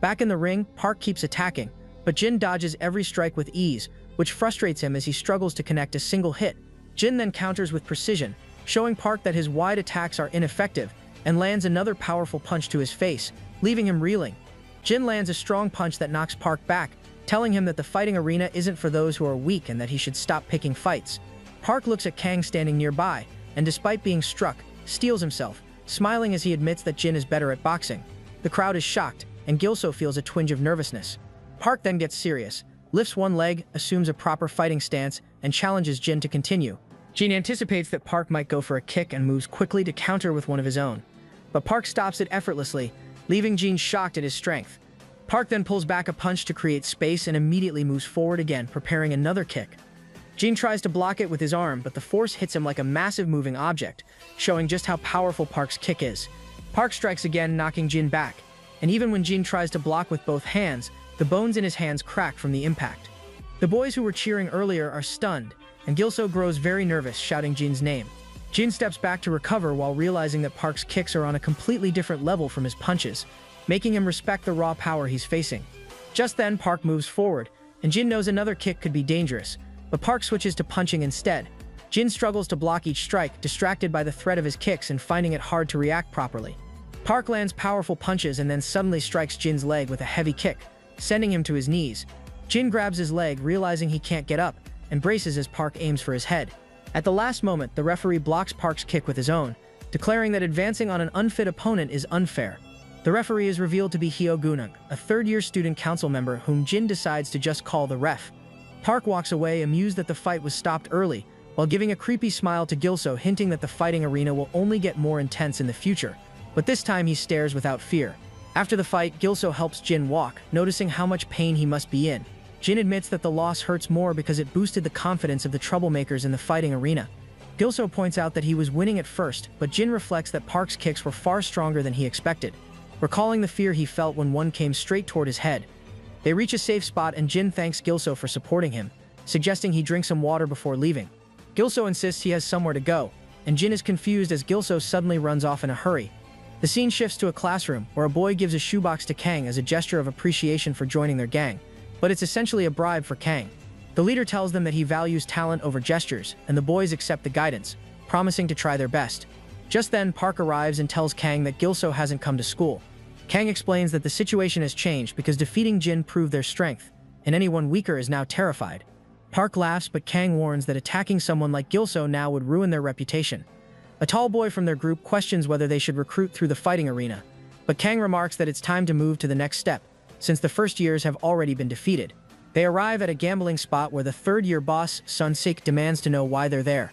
Back in the ring, Park keeps attacking, but Jin dodges every strike with ease, which frustrates him as he struggles to connect a single hit. Jin then counters with precision, showing Park that his wide attacks are ineffective, and lands another powerful punch to his face, leaving him reeling. Jin lands a strong punch that knocks Park back, telling him that the fighting arena isn't for those who are weak and that he should stop picking fights. Park looks at Kang standing nearby, and despite being struck, steels himself, smiling as he admits that Jin is better at boxing. The crowd is shocked, and Gilso feels a twinge of nervousness. Park then gets serious, lifts one leg, assumes a proper fighting stance, and challenges Jin to continue. Jin anticipates that Park might go for a kick and moves quickly to counter with one of his own. But Park stops it effortlessly, leaving Jin shocked at his strength. Park then pulls back a punch to create space and immediately moves forward again, preparing another kick. Jin tries to block it with his arm, but the force hits him like a massive moving object, showing just how powerful Park's kick is. Park strikes again, knocking Jin back, and even when Jin tries to block with both hands, the bones in his hands crack from the impact. The boys who were cheering earlier are stunned, and Gilso grows very nervous, shouting Jin's name. Jin steps back to recover while realizing that Park's kicks are on a completely different level from his punches, making him respect the raw power he's facing. Just then, Park moves forward, and Jin knows another kick could be dangerous, but Park switches to punching instead. Jin struggles to block each strike, distracted by the threat of his kicks and finding it hard to react properly. Park lands powerful punches and then suddenly strikes Jin's leg with a heavy kick, sending him to his knees. Jin grabs his leg, realizing he can't get up, and braces as Park aims for his head. At the last moment, the referee blocks Park's kick with his own, declaring that advancing on an unfit opponent is unfair. The referee is revealed to be Hyo Gunung, a third-year student council member whom Jin decides to just call the ref. Park walks away, amused that the fight was stopped early, while giving a creepy smile to Gilso, hinting that the fighting arena will only get more intense in the future. But this time he stares without fear. After the fight, Gilso helps Jin walk, noticing how much pain he must be in. Jin admits that the loss hurts more because it boosted the confidence of the troublemakers in the fighting arena. Gilso points out that he was winning at first, but Jin reflects that Park's kicks were far stronger than he expected, recalling the fear he felt when one came straight toward his head. They reach a safe spot and Jin thanks Gilso for supporting him, suggesting he drink some water before leaving. Gilso insists he has somewhere to go, and Jin is confused as Gilso suddenly runs off in a hurry. The scene shifts to a classroom, where a boy gives a shoebox to Kang as a gesture of appreciation for joining their gang, but it's essentially a bribe for Kang. The leader tells them that he values talent over gestures, and the boys accept the guidance, promising to try their best. Just then, Park arrives and tells Kang that Gilso hasn't come to school. Kang explains that the situation has changed because defeating Jin proved their strength, and anyone weaker is now terrified. Park laughs, but Kang warns that attacking someone like Gilso now would ruin their reputation. A tall boy from their group questions whether they should recruit through the fighting arena, but Kang remarks that it's time to move to the next step, since the first years have already been defeated. They arrive at a gambling spot where the third-year boss, Sun-sik, demands to know why they're there.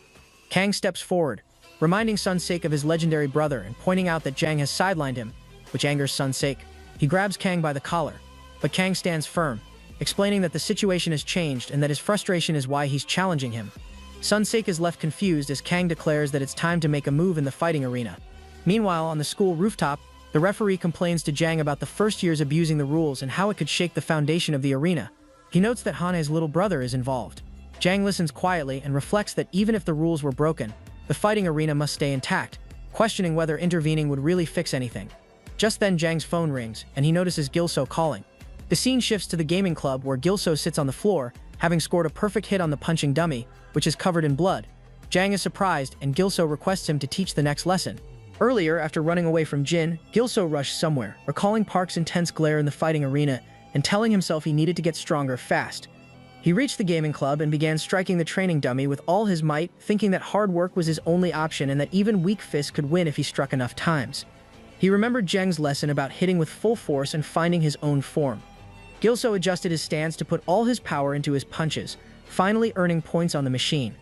Kang steps forward, reminding Sun-sik of his legendary brother and pointing out that Jang has sidelined him, which angers Sun-sik. He grabs Kang by the collar, but Kang stands firm, explaining that the situation has changed and that his frustration is why he's challenging him. Sun-sik is left confused as Kang declares that it's time to make a move in the fighting arena. Meanwhile, on the school rooftop, the referee complains to Jang about the first years abusing the rules and how it could shake the foundation of the arena. He notes that Hane's little brother is involved. Jang listens quietly and reflects that even if the rules were broken, the fighting arena must stay intact, questioning whether intervening would really fix anything. Just then Jang's phone rings, and he notices Gilso calling. The scene shifts to the gaming club where Gilso sits on the floor, having scored a perfect hit on the punching dummy, which is covered in blood. Jang is surprised, and Gilso requests him to teach the next lesson. Earlier, after running away from Jin, Gilso rushed somewhere, recalling Park's intense glare in the fighting arena and telling himself he needed to get stronger fast. He reached the gaming club and began striking the training dummy with all his might, thinking that hard work was his only option and that even weak fists could win if he struck enough times. He remembered Jang's lesson about hitting with full force and finding his own form. Gilso adjusted his stance to put all his power into his punches, finally earning points on the machine.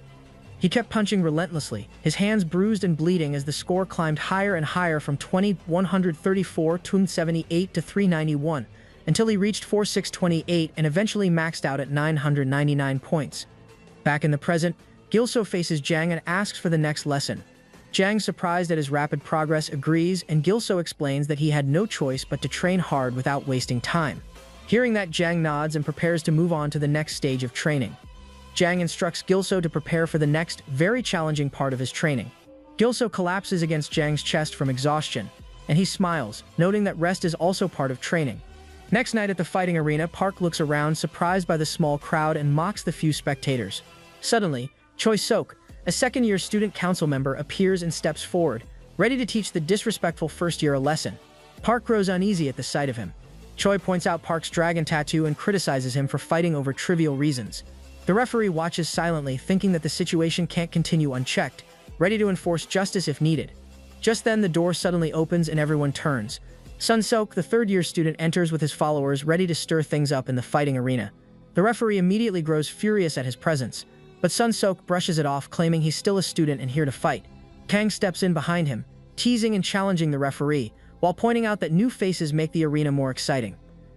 He kept punching relentlessly, his hands bruised and bleeding as the score climbed higher and higher from 134 to 78 to 391, until he reached 4628 and eventually maxed out at 999 points. Back in the present, Gilso faces Jang and asks for the next lesson. Jang, surprised at his rapid progress, agrees, and Gilso explains that he had no choice but to train hard without wasting time. Hearing that, Jang nods and prepares to move on to the next stage of training. Jang instructs Gilso to prepare for the next, very challenging part of his training. Gilso collapses against Jang's chest from exhaustion, and he smiles, noting that rest is also part of training. Next night at the fighting arena, Park looks around, surprised by the small crowd, and mocks the few spectators. Suddenly, Choi Sok, a second-year student council member, appears and steps forward, ready to teach the disrespectful first-year a lesson. Park grows uneasy at the sight of him. Choi points out Park's dragon tattoo and criticizes him for fighting over trivial reasons. The referee watches silently, thinking that the situation can't continue unchecked, ready to enforce justice if needed. Just then, the door suddenly opens and everyone turns. Sun Seok, the third-year student, enters with his followers, ready to stir things up in the fighting arena. The referee immediately grows furious at his presence, but Sun Seok brushes it off, claiming he's still a student and here to fight. Kang steps in behind him, teasing and challenging the referee, while pointing out that new faces make the arena more exciting.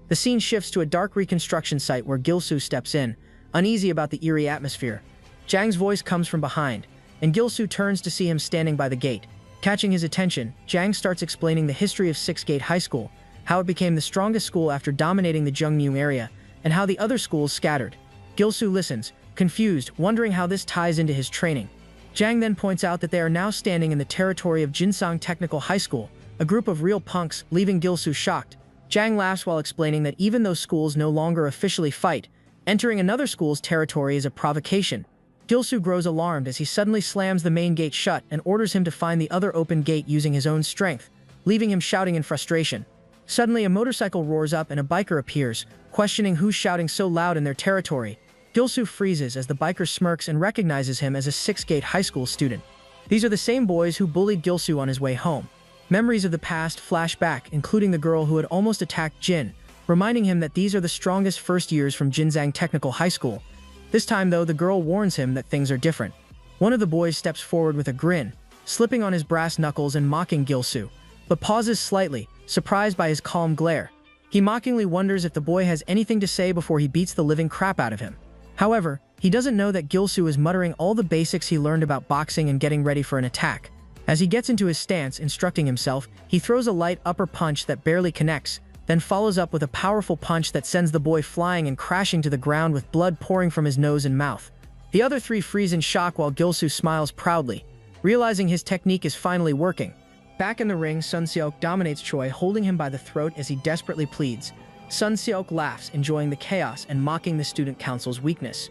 The scene shifts to a dark reconstruction site where Gilsu steps in, uneasy about the eerie atmosphere. Jang's voice comes from behind, and Gilsu turns to see him standing by the gate. Catching his attention, Jang starts explaining the history of Six Gate High School, how it became the strongest school after dominating the Jungmyeon area, and how the other schools scattered. Gilsu listens, confused, wondering how this ties into his training. Jang then points out that they are now standing in the territory of Jinsang Technical High School, a group of real punks, leaving Gilsu shocked. Jang laughs while explaining that even though schools no longer officially fight, entering another school's territory is a provocation. Gilsu grows alarmed as he suddenly slams the main gate shut and orders him to find the other open gate using his own strength, leaving him shouting in frustration. Suddenly, a motorcycle roars up and a biker appears, questioning who's shouting so loud in their territory. Gilsu freezes as the biker smirks and recognizes him as a Six Gate High School student. These are the same boys who bullied Gilsu on his way home. Memories of the past flash back, including the girl who had almost attacked Jin, reminding him that these are the strongest first years from Jinsang Technical High School. This time, though, the girl warns him that things are different. One of the boys steps forward with a grin, slipping on his brass knuckles and mocking Gilsu, but pauses slightly, surprised by his calm glare. He mockingly wonders if the boy has anything to say before he beats the living crap out of him. However, he doesn't know that Gilsu is muttering all the basics he learned about boxing and getting ready for an attack. As he gets into his stance, instructing himself, he throws a light upper punch that barely connects, then follows up with a powerful punch that sends the boy flying and crashing to the ground with blood pouring from his nose and mouth. The other three freeze in shock while Gilsu smiles proudly, realizing his technique is finally working. Back in the ring, Sun Seok dominates Choi, holding him by the throat as he desperately pleads. Sun Seok laughs, enjoying the chaos and mocking the student council's weakness.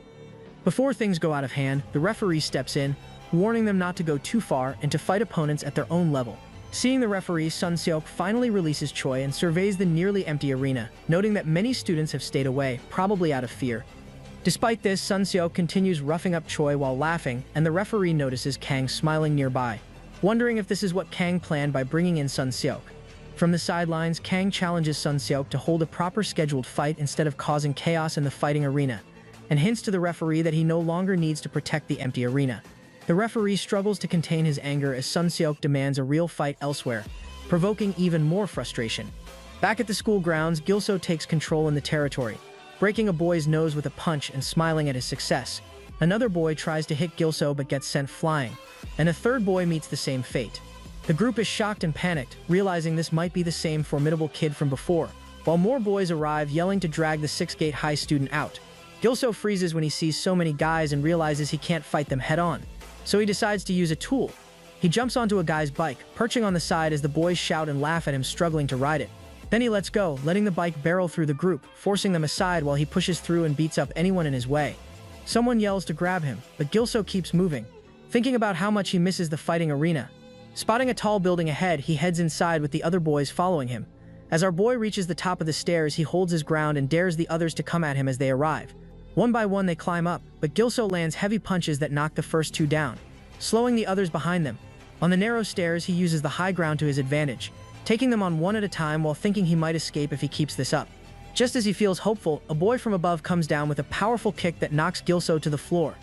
Before things go out of hand, the referee steps in, warning them not to go too far and to fight opponents at their own level. Seeing the referee, Sun Seok finally releases Choi and surveys the nearly empty arena, noting that many students have stayed away, probably out of fear. Despite this, Sun Seok continues roughing up Choi while laughing, and the referee notices Kang smiling nearby, wondering if this is what Kang planned by bringing in Sun Seok. From the sidelines, Kang challenges Sun Seok to hold a proper scheduled fight instead of causing chaos in the fighting arena, and hints to the referee that he no longer needs to protect the empty arena. The referee struggles to contain his anger as Sun Seok demands a real fight elsewhere, provoking even more frustration. Back at the school grounds, Gilso takes control in the territory, breaking a boy's nose with a punch and smiling at his success. Another boy tries to hit Gilso but gets sent flying, and a third boy meets the same fate. The group is shocked and panicked, realizing this might be the same formidable kid from before, while more boys arrive yelling to drag the Six Gate High student out. Gilso freezes when he sees so many guys and realizes he can't fight them head-on, so he decides to use a tool. He jumps onto a guy's bike, perching on the side as the boys shout and laugh at him struggling to ride it. Then he lets go, letting the bike barrel through the group, forcing them aside while he pushes through and beats up anyone in his way. Someone yells to grab him, but Gilso keeps moving, thinking about how much he misses the fighting arena. Spotting a tall building ahead, he heads inside with the other boys following him. As our boy reaches the top of the stairs, he holds his ground and dares the others to come at him as they arrive. One by one they climb up, but Gilso lands heavy punches that knock the first two down, slowing the others behind them. On the narrow stairs, he uses the high ground to his advantage, taking them on one at a time while thinking he might escape if he keeps this up. Just as he feels hopeful, a boy from above comes down with a powerful kick that knocks Gilso to the floor.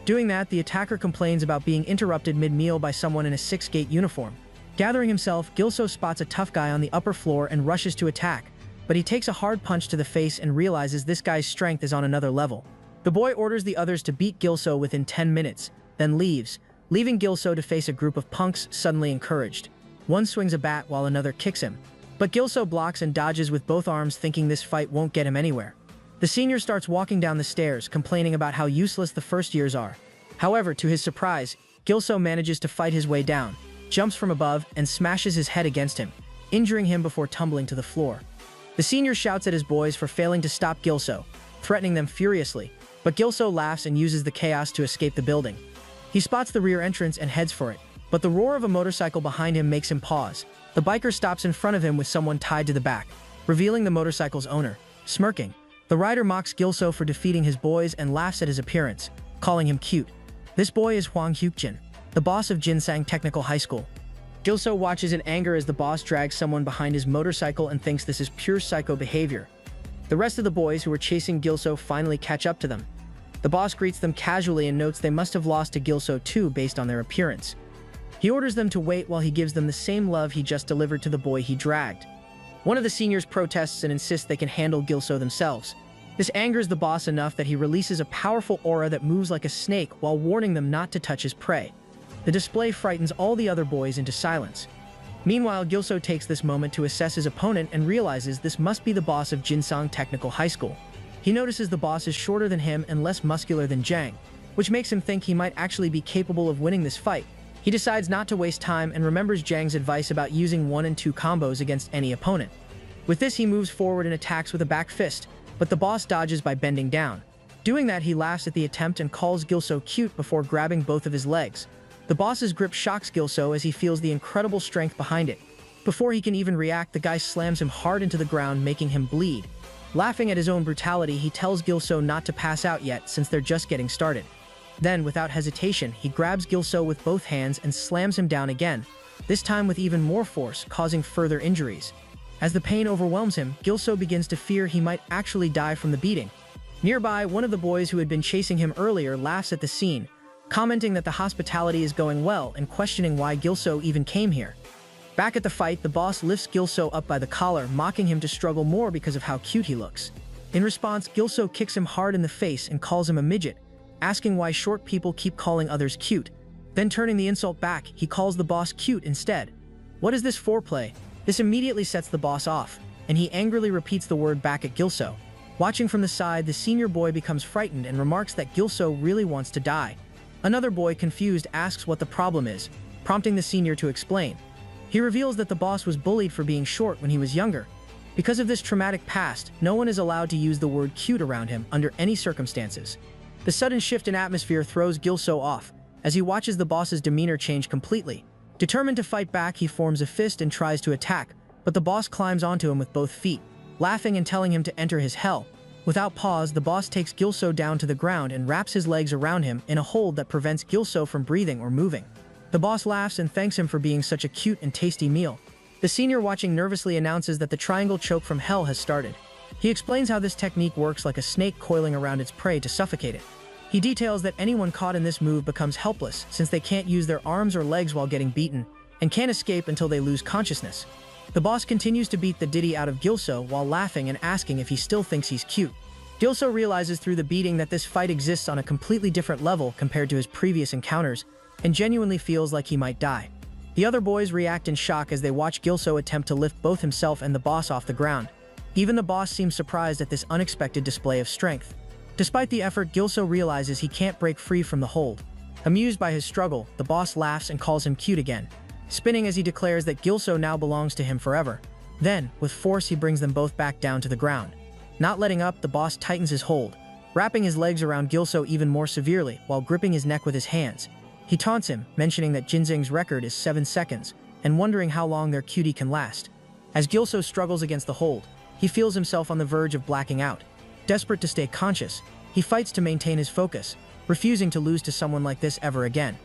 Doing that, the attacker complains about being interrupted mid-meal by someone in a six-gate uniform. Gathering himself, Gilso spots a tough guy on the upper floor and rushes to attack, but he takes a hard punch to the face and realizes this guy's strength is on another level. The boy orders the others to beat Gilso within 10 minutes, then leaves, leaving Gilso to face a group of punks suddenly encouraged. One swings a bat while another kicks him, but Gilso blocks and dodges with both arms, thinking this fight won't get him anywhere. The senior starts walking down the stairs, complaining about how useless the first years are. However, to his surprise, Gilso manages to fight his way down, jumps from above, and smashes his head against him, injuring him before tumbling to the floor. The senior shouts at his boys for failing to stop Gilso, threatening them furiously, but Gilso laughs and uses the chaos to escape the building. He spots the rear entrance and heads for it, but the roar of a motorcycle behind him makes him pause. The biker stops in front of him with someone tied to the back, revealing the motorcycle's owner. Smirking, the rider mocks Gilso for defeating his boys and laughs at his appearance, calling him cute. This boy is Hwang Hyukjin, the boss of Jinsang Technical High School. Gilso watches in anger as the boss drags someone behind his motorcycle and thinks this is pure psycho behavior. The rest of the boys who were chasing Gilso finally catch up to them. The boss greets them casually and notes they must have lost to Gilso too based on their appearance. He orders them to wait while he gives them the same love he just delivered to the boy he dragged. One of the seniors protests and insists they can handle Gilso themselves. This angers the boss enough that he releases a powerful aura that moves like a snake while warning them not to touch his prey. The display frightens all the other boys into silence. Meanwhile, Gilso takes this moment to assess his opponent and realizes this must be the boss of Jinsang Technical High School. He notices the boss is shorter than him and less muscular than Jang, which makes him think he might actually be capable of winning this fight. He decides not to waste time and remembers Jang's advice about using 1 and 2 combos against any opponent. With this, he moves forward and attacks with a back fist, but the boss dodges by bending down. Doing that, he laughs at the attempt and calls Gilso cute before grabbing both of his legs. The boss's grip shocks Gilso as he feels the incredible strength behind it. Before he can even react, the guy slams him hard into the ground, making him bleed. Laughing at his own brutality, he tells Gilso not to pass out yet since they're just getting started. Then, without hesitation, he grabs Gilso with both hands and slams him down again, this time with even more force, causing further injuries. As the pain overwhelms him, Gilso begins to fear he might actually die from the beating. Nearby, one of the boys who had been chasing him earlier laughs at the scene, commenting that the hospitality is going well and questioning why Gilso even came here. Back at the fight, the boss lifts Gilso up by the collar, mocking him to struggle more because of how cute he looks. In response, Gilso kicks him hard in the face and calls him a midget, asking why short people keep calling others cute. Then turning the insult back, he calls the boss cute instead. What is this foreplay? This immediately sets the boss off, and he angrily repeats the word back at Gilso. Watching from the side, the senior boy becomes frightened and remarks that Gilso really wants to die. Another boy, confused, asks what the problem is, prompting the senior to explain. He reveals that the boss was bullied for being short when he was younger. Because of this traumatic past, no one is allowed to use the word cute around him under any circumstances. The sudden shift in atmosphere throws Gilso off, as he watches the boss's demeanor change completely. Determined to fight back, he forms a fist and tries to attack, but the boss climbs onto him with both feet, laughing and telling him to enter his hell. Without pause, the boss takes Gilso down to the ground and wraps his legs around him in a hold that prevents Gilso from breathing or moving. The boss laughs and thanks him for being such a cute and tasty meal. The senior, watching nervously, announces that the triangle choke from hell has started. He explains how this technique works like a snake coiling around its prey to suffocate it. He details that anyone caught in this move becomes helpless since they can't use their arms or legs while getting beaten, and can't escape until they lose consciousness. The boss continues to beat the ditty out of Gilso while laughing and asking if he still thinks he's cute. Gilso realizes through the beating that this fight exists on a completely different level compared to his previous encounters, and genuinely feels like he might die. The other boys react in shock as they watch Gilso attempt to lift both himself and the boss off the ground. Even the boss seems surprised at this unexpected display of strength. Despite the effort, Gilso realizes he can't break free from the hold. Amused by his struggle, the boss laughs and calls him cute again, spinning as he declares that Gilso now belongs to him forever. Then, with force, he brings them both back down to the ground. Not letting up, the boss tightens his hold, wrapping his legs around Gilso even more severely while gripping his neck with his hands. He taunts him, mentioning that Jinzang's record is 7 seconds, and wondering how long their cutie can last. As Gilso struggles against the hold, he feels himself on the verge of blacking out. Desperate to stay conscious, he fights to maintain his focus, refusing to lose to someone like this ever again.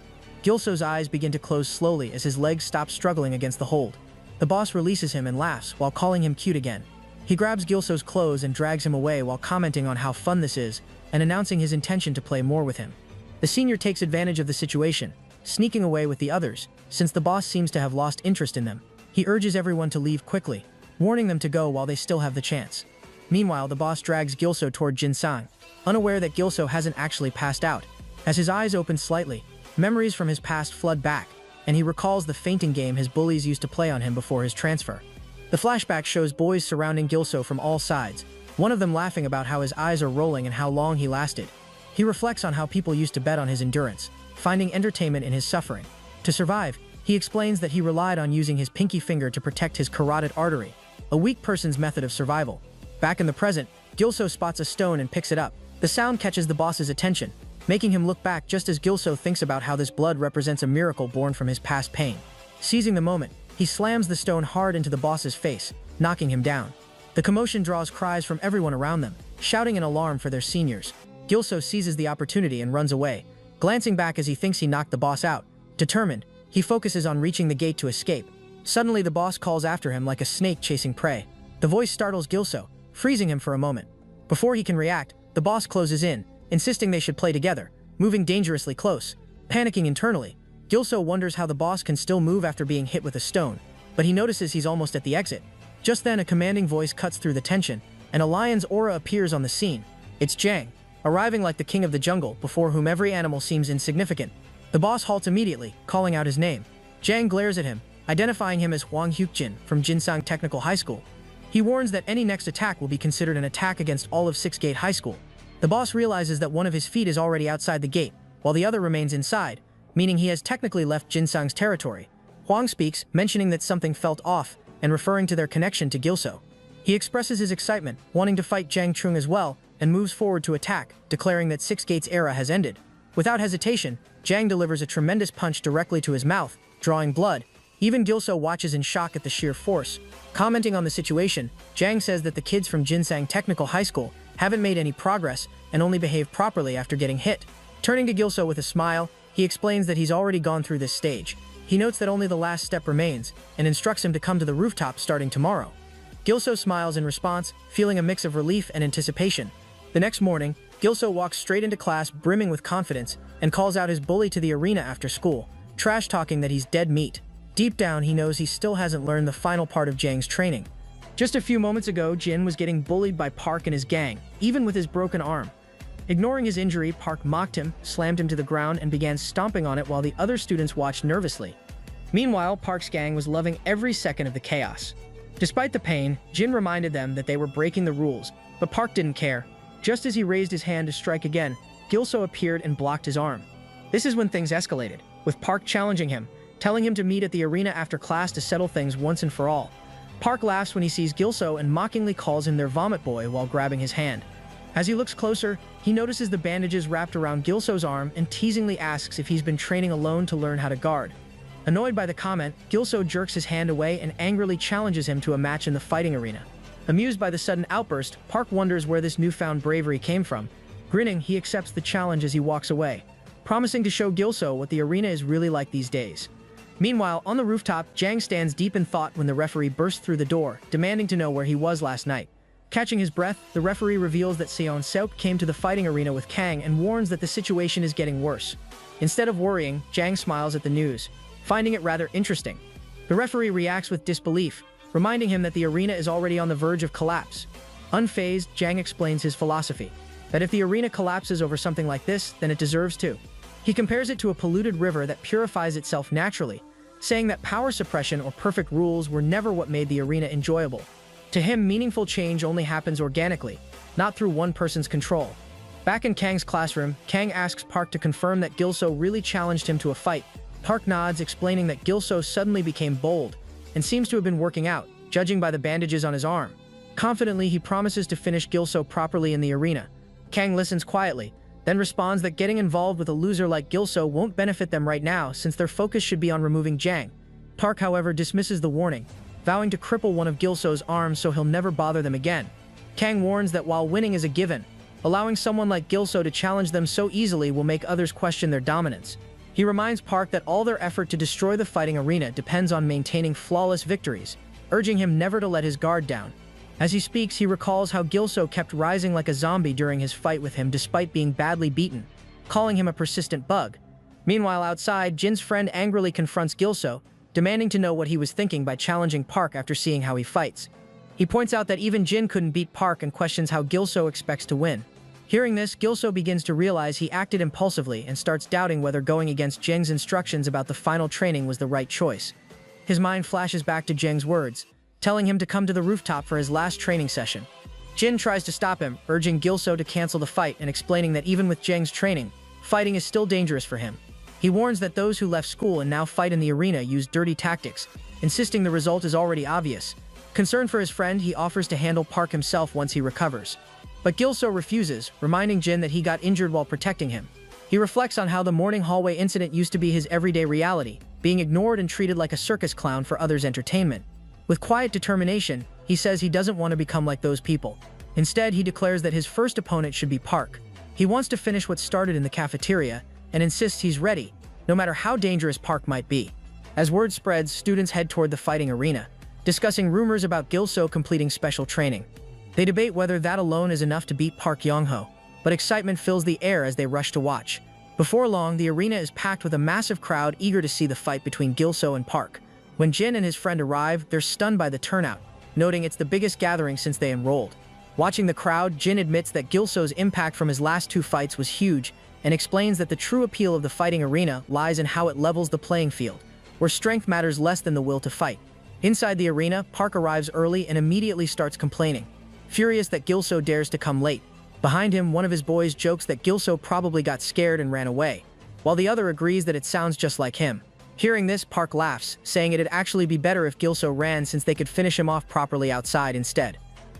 Gilso's eyes begin to close slowly as his legs stop struggling against the hold. The boss releases him and laughs while calling him cute again. He grabs Gilso's clothes and drags him away while commenting on how fun this is and announcing his intention to play more with him. The senior takes advantage of the situation, sneaking away with the others, since the boss seems to have lost interest in them. He urges everyone to leave quickly, warning them to go while they still have the chance. Meanwhile, the boss drags Gilso toward Jinsang, unaware that Gilso hasn't actually passed out. As his eyes open slightly, memories from his past flood back, and he recalls the fainting game his bullies used to play on him before his transfer. The flashback shows boys surrounding Gilso from all sides, one of them laughing about how his eyes are rolling and how long he lasted. He reflects on how people used to bet on his endurance, finding entertainment in his suffering. To survive, he explains that he relied on using his pinky finger to protect his carotid artery, a weak person's method of survival. Back in the present, Gilso spots a stone and picks it up. The sound catches the boss's attention, making him look back just as Gilso thinks about how this blood represents a miracle born from his past pain. Seizing the moment, he slams the stone hard into the boss's face, knocking him down. The commotion draws cries from everyone around them, shouting in alarm for their seniors. Gilso seizes the opportunity and runs away, glancing back as he thinks he knocked the boss out. Determined, he focuses on reaching the gate to escape. Suddenly, the boss calls after him like a snake chasing prey. The voice startles Gilso, freezing him for a moment. Before he can react, the boss closes in, insisting they should play together, moving dangerously close. Panicking internally, Gilso wonders how the boss can still move after being hit with a stone, but he notices he's almost at the exit. Just then, a commanding voice cuts through the tension, and a lion's aura appears on the scene. It's Jang, arriving like the king of the jungle, before whom every animal seems insignificant. The boss halts immediately, calling out his name. Jang glares at him, identifying him as Hwang Hyukjin from Jinsang Technical High School. He warns that any next attack will be considered an attack against all of Six Gate High School. The boss realizes that one of his feet is already outside the gate, while the other remains inside, meaning he has technically left Jinsang's territory. Hwang speaks, mentioning that something felt off, and referring to their connection to Gilso. He expresses his excitement, wanting to fight Jang Chung as well, and moves forward to attack, declaring that Six Gate's era has ended. Without hesitation, Jang delivers a tremendous punch directly to his mouth, drawing blood. Even Gilso watches in shock at the sheer force. Commenting on the situation, Jang says that the kids from Jinsang Technical High School haven't made any progress and only behave properly after getting hit. Turning to Gilso with a smile, he explains that he's already gone through this stage. He notes that only the last step remains, and instructs him to come to the rooftop starting tomorrow. Gilso smiles in response, feeling a mix of relief and anticipation. The next morning, Gilso walks straight into class brimming with confidence and calls out his bully to the arena after school, trash-talking that he's dead meat. Deep down, he knows he still hasn't learned the final part of Jang's training. Just a few moments ago, Jin was getting bullied by Park and his gang, even with his broken arm. Ignoring his injury, Park mocked him, slammed him to the ground, and began stomping on it while the other students watched nervously. Meanwhile, Park's gang was loving every second of the chaos. Despite the pain, Jin reminded them that they were breaking the rules, but Park didn't care. Just as he raised his hand to strike again, Gilso appeared and blocked his arm. This is when things escalated, with Park challenging him, telling him to meet at the arena after class to settle things once and for all. Park laughs when he sees Gilso and mockingly calls him their vomit boy while grabbing his hand. As he looks closer, he notices the bandages wrapped around Gilso's arm and teasingly asks if he's been training alone to learn how to guard. Annoyed by the comment, Gilso jerks his hand away and angrily challenges him to a match in the fighting arena. Amused by the sudden outburst, Park wonders where this newfound bravery came from. Grinning, he accepts the challenge as he walks away, promising to show Gilso what the arena is really like these days. Meanwhile, on the rooftop, Jang stands deep in thought when the referee bursts through the door, demanding to know where he was last night. Catching his breath, the referee reveals that Seon Seok came to the fighting arena with Kang and warns that the situation is getting worse. Instead of worrying, Jang smiles at the news, finding it rather interesting. The referee reacts with disbelief, reminding him that the arena is already on the verge of collapse. Unfazed, Jang explains his philosophy, that if the arena collapses over something like this, then it deserves to. He compares it to a polluted river that purifies itself naturally, saying that power suppression or perfect rules were never what made the arena enjoyable. To him, meaningful change only happens organically, not through one person's control. Back in Kang's classroom, Kang asks Park to confirm that Gilso really challenged him to a fight. Park nods, explaining that Gilso suddenly became bold and seems to have been working out, judging by the bandages on his arm. Confidently, he promises to finish Gilso properly in the arena. Kang listens quietly, then responds that getting involved with a loser like Gilso won't benefit them right now since their focus should be on removing Jang. Park, however, dismisses the warning, vowing to cripple one of Gilso's arms so he'll never bother them again. Kang warns that while winning is a given, allowing someone like Gilso to challenge them so easily will make others question their dominance. He reminds Park that all their effort to destroy the fighting arena depends on maintaining flawless victories, urging him never to let his guard down. As he speaks, he recalls how Gilso kept rising like a zombie during his fight with him despite being badly beaten, calling him a persistent bug. Meanwhile, outside, Jin's friend angrily confronts Gilso, demanding to know what he was thinking by challenging Park after seeing how he fights. He points out that even Jin couldn't beat Park and questions how Gilso expects to win. Hearing this, Gilso begins to realize he acted impulsively and starts doubting whether going against Jang's instructions about the final training was the right choice. His mind flashes back to Jang's words, telling him to come to the rooftop for his last training session. Jin tries to stop him, urging Gilso to cancel the fight and explaining that even with Jang's training, fighting is still dangerous for him. He warns that those who left school and now fight in the arena use dirty tactics, insisting the result is already obvious. Concerned for his friend, he offers to handle Park himself once he recovers. But Gilso refuses, reminding Jin that he got injured while protecting him. He reflects on how the morning hallway incident used to be his everyday reality, being ignored and treated like a circus clown for others' entertainment. With quiet determination, he says he doesn't want to become like those people. Instead, he declares that his first opponent should be Park. He wants to finish what started in the cafeteria, and insists he's ready, no matter how dangerous Park might be. As word spreads, students head toward the fighting arena, discussing rumors about Gilso completing special training. They debate whether that alone is enough to beat Park Yong-ho, but excitement fills the air as they rush to watch. Before long, the arena is packed with a massive crowd eager to see the fight between Gilso and Park. When Jin and his friend arrive, they're stunned by the turnout, noting it's the biggest gathering since they enrolled. Watching the crowd, Jin admits that Gilso's impact from his last two fights was huge and explains that the true appeal of the fighting arena lies in how it levels the playing field, where strength matters less than the will to fight. Inside the arena, Park arrives early and immediately starts complaining, furious that Gilso dares to come late. Behind him, one of his boys jokes that Gilso probably got scared and ran away, while the other agrees that it sounds just like him. Hearing this, Park laughs, saying it'd actually be better if Gilso ran since they could finish him off properly outside instead.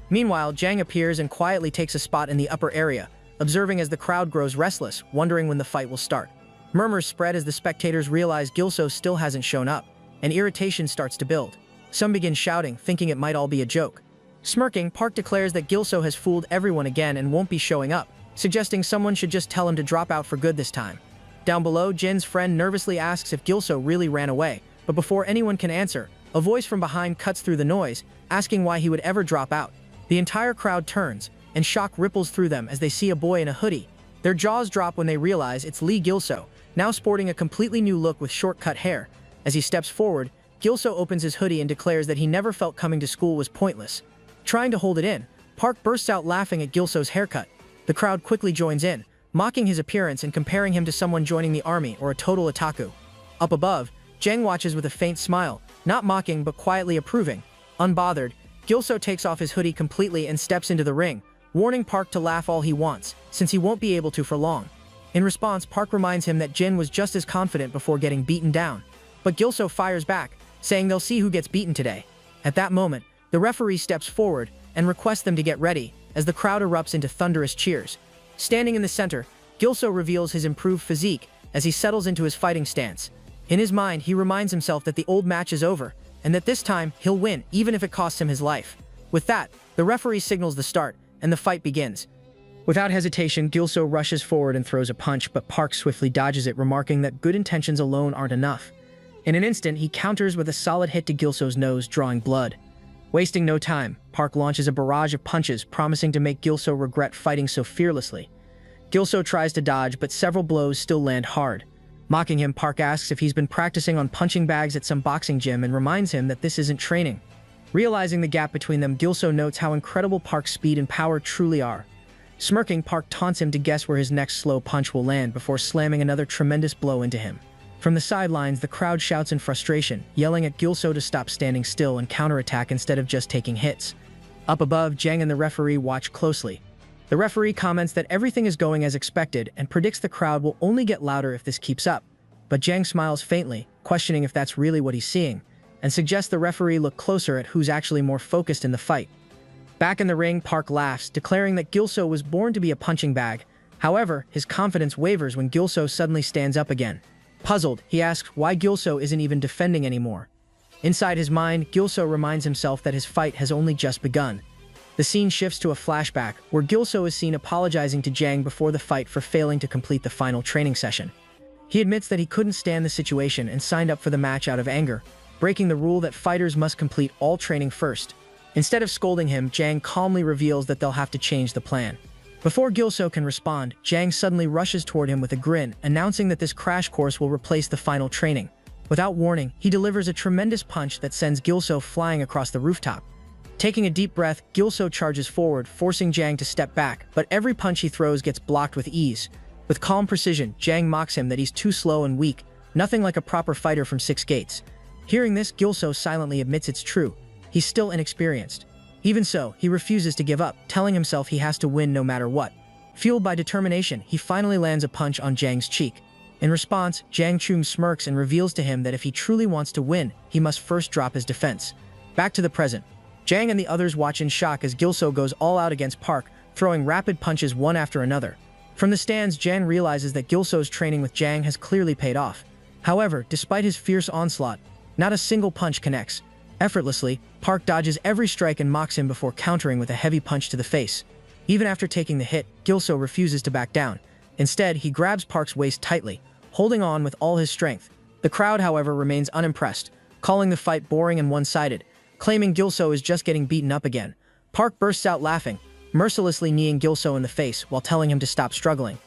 Meanwhile, Jang appears and quietly takes a spot in the upper area, observing as the crowd grows restless, wondering when the fight will start. Murmurs spread as the spectators realize Gilso still hasn't shown up, and irritation starts to build. Some begin shouting, thinking it might all be a joke. Smirking, Park declares that Gilso has fooled everyone again and won't be showing up, suggesting someone should just tell him to drop out for good this time. Down below, Jin's friend nervously asks if Gilso really ran away, but before anyone can answer, a voice from behind cuts through the noise, asking why he would ever drop out. The entire crowd turns, and shock ripples through them as they see a boy in a hoodie. Their jaws drop when they realize it's Lee Gilso, now sporting a completely new look with short-cut hair. As he steps forward, Gilso opens his hoodie and declares that he never felt coming to school was pointless. Trying to hold it in, Park bursts out laughing at Gilso's haircut. The crowd quickly joins in, mocking his appearance and comparing him to someone joining the army or a total otaku. Up above, Jang watches with a faint smile, not mocking but quietly approving. Unbothered, Gilso takes off his hoodie completely and steps into the ring, warning Park to laugh all he wants, since he won't be able to for long. In response, Park reminds him that Jin was just as confident before getting beaten down. But Gilso fires back, saying they'll see who gets beaten today. At that moment, the referee steps forward and requests them to get ready, as the crowd erupts into thunderous cheers. Standing in the center, Gilso reveals his improved physique as he settles into his fighting stance. In his mind, he reminds himself that the old match is over, and that this time, he'll win, even if it costs him his life. With that, the referee signals the start, and the fight begins. Without hesitation, Gilso rushes forward and throws a punch, but Park swiftly dodges it, remarking that good intentions alone aren't enough. In an instant, he counters with a solid hit to Gilso's nose, drawing blood. Wasting no time, Park launches a barrage of punches, promising to make Gilso regret fighting so fearlessly. Gilso tries to dodge, but several blows still land hard. Mocking him, Park asks if he's been practicing on punching bags at some boxing gym and reminds him that this isn't training. Realizing the gap between them, Gilso notes how incredible Park's speed and power truly are. Smirking, Park taunts him to guess where his next slow punch will land before slamming another tremendous blow into him. From the sidelines, the crowd shouts in frustration, yelling at Gilso to stop standing still and counterattack instead of just taking hits. Up above, Jang and the referee watch closely. The referee comments that everything is going as expected and predicts the crowd will only get louder if this keeps up. But Jang smiles faintly, questioning if that's really what he's seeing. and suggests the referee look closer at who's actually more focused in the fight. Back in the ring, Park laughs, declaring that Gilso was born to be a punching bag. However, his confidence wavers when Gilso suddenly stands up again. Puzzled, he asks why Gilso isn't even defending anymore. Inside his mind, Gilso reminds himself that his fight has only just begun. The scene shifts to a flashback, where Gilso is seen apologizing to Jang before the fight for failing to complete the final training session. He admits that he couldn't stand the situation and signed up for the match out of anger, breaking the rule that fighters must complete all training first. Instead of scolding him, Jang calmly reveals that they'll have to change the plan. Before Gilso can respond, Jang suddenly rushes toward him with a grin, announcing that this crash course will replace the final training. Without warning, he delivers a tremendous punch that sends Gilso flying across the rooftop. Taking a deep breath, Gilso charges forward, forcing Jang to step back, but every punch he throws gets blocked with ease. With calm precision, Jang mocks him that he's too slow and weak, nothing like a proper fighter from Six Gates. Hearing this, Gilso silently admits it's true. He's still inexperienced. Even so, he refuses to give up, telling himself he has to win no matter what. Fueled by determination, he finally lands a punch on Jang's cheek. In response, Jang Chung smirks and reveals to him that if he truly wants to win, he must first drop his defense. Back to the present. Jang and the others watch in shock as Gilso goes all out against Park, throwing rapid punches one after another. From the stands, Jang realizes that Gilso's training with Jang has clearly paid off. However, despite his fierce onslaught, not a single punch connects. Effortlessly, Park dodges every strike and mocks him before countering with a heavy punch to the face. Even after taking the hit, Gilso refuses to back down. Instead, he grabs Park's waist tightly, holding on with all his strength. The crowd, however, remains unimpressed, calling the fight boring and one-sided, claiming Gilso is just getting beaten up again. Park bursts out laughing, mercilessly kneeing Gilso in the face while telling him to stop struggling.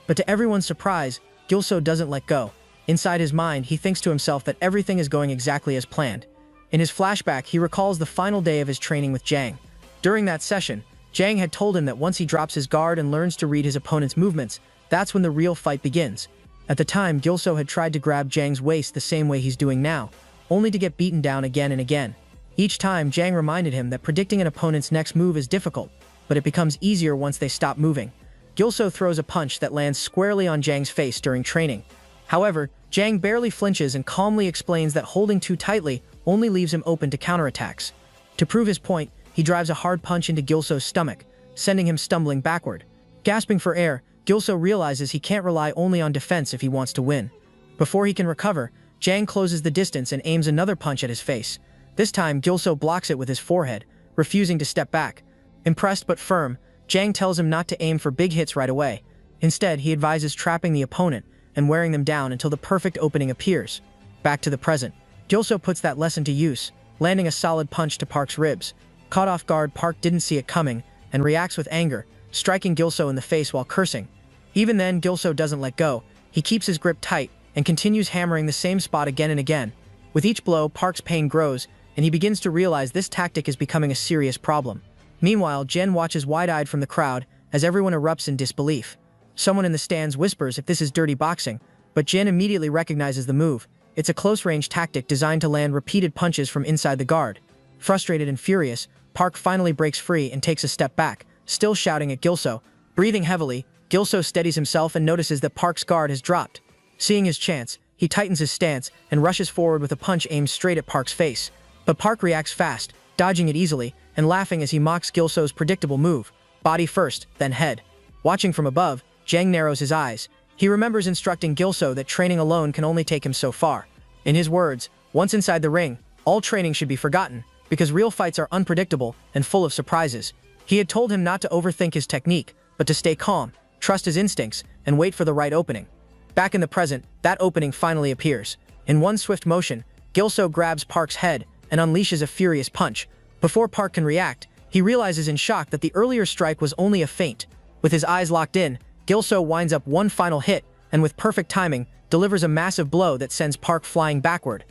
But to everyone's surprise, Gilso doesn't let go. Inside his mind, he thinks to himself that everything is going exactly as planned. In his flashback, he recalls the final day of his training with Jang. During that session, Jang had told him that once he drops his guard and learns to read his opponent's movements, that's when the real fight begins. At the time, Gilso had tried to grab Jang's waist the same way he's doing now, only to get beaten down again and again. Each time, Jang reminded him that predicting an opponent's next move is difficult, but it becomes easier once they stop moving. Gilso throws a punch that lands squarely on Jang's face during training. However, Jang barely flinches and calmly explains that holding too tightly only leaves him open to counterattacks. To prove his point, he drives a hard punch into Gilso's stomach, sending him stumbling backward. Gasping for air, Gilso realizes he can't rely only on defense if he wants to win. Before he can recover, Jang closes the distance and aims another punch at his face. This time, Gilso blocks it with his forehead, refusing to step back. Impressed but firm, Jang tells him not to aim for big hits right away. Instead, he advises trapping the opponent and wearing them down until the perfect opening appears. Back to the present. Gilso puts that lesson to use, landing a solid punch to Park's ribs. Caught off guard, Park didn't see it coming and reacts with anger, striking Gilso in the face while cursing. Even then, Gilso doesn't let go. He keeps his grip tight and continues hammering the same spot again and again. With each blow, Park's pain grows, and he begins to realize this tactic is becoming a serious problem. Meanwhile, Jen watches wide-eyed from the crowd as everyone erupts in disbelief. Someone in the stands whispers if this is dirty boxing, but Jen immediately recognizes the move. It's a close-range tactic designed to land repeated punches from inside the guard. Frustrated and furious, Park finally breaks free and takes a step back, still shouting at Gilso. Breathing heavily, Gilso steadies himself and notices that Park's guard has dropped. Seeing his chance, he tightens his stance and rushes forward with a punch aimed straight at Park's face. But Park reacts fast, dodging it easily, and laughing as he mocks Gilso's predictable move. Body first, then head. Watching from above, Jang narrows his eyes. He remembers instructing Gilso that training alone can only take him so far. In his words, once inside the ring, all training should be forgotten, because real fights are unpredictable and full of surprises. He had told him not to overthink his technique, but to stay calm, trust his instincts, and wait for the right opening. Back in the present, that opening finally appears. In one swift motion, Gilso grabs Park's head and unleashes a furious punch. Before Park can react, he realizes in shock that the earlier strike was only a feint. With his eyes locked in, Gilso winds up one final hit, and with perfect timing, delivers a massive blow that sends Park flying backward.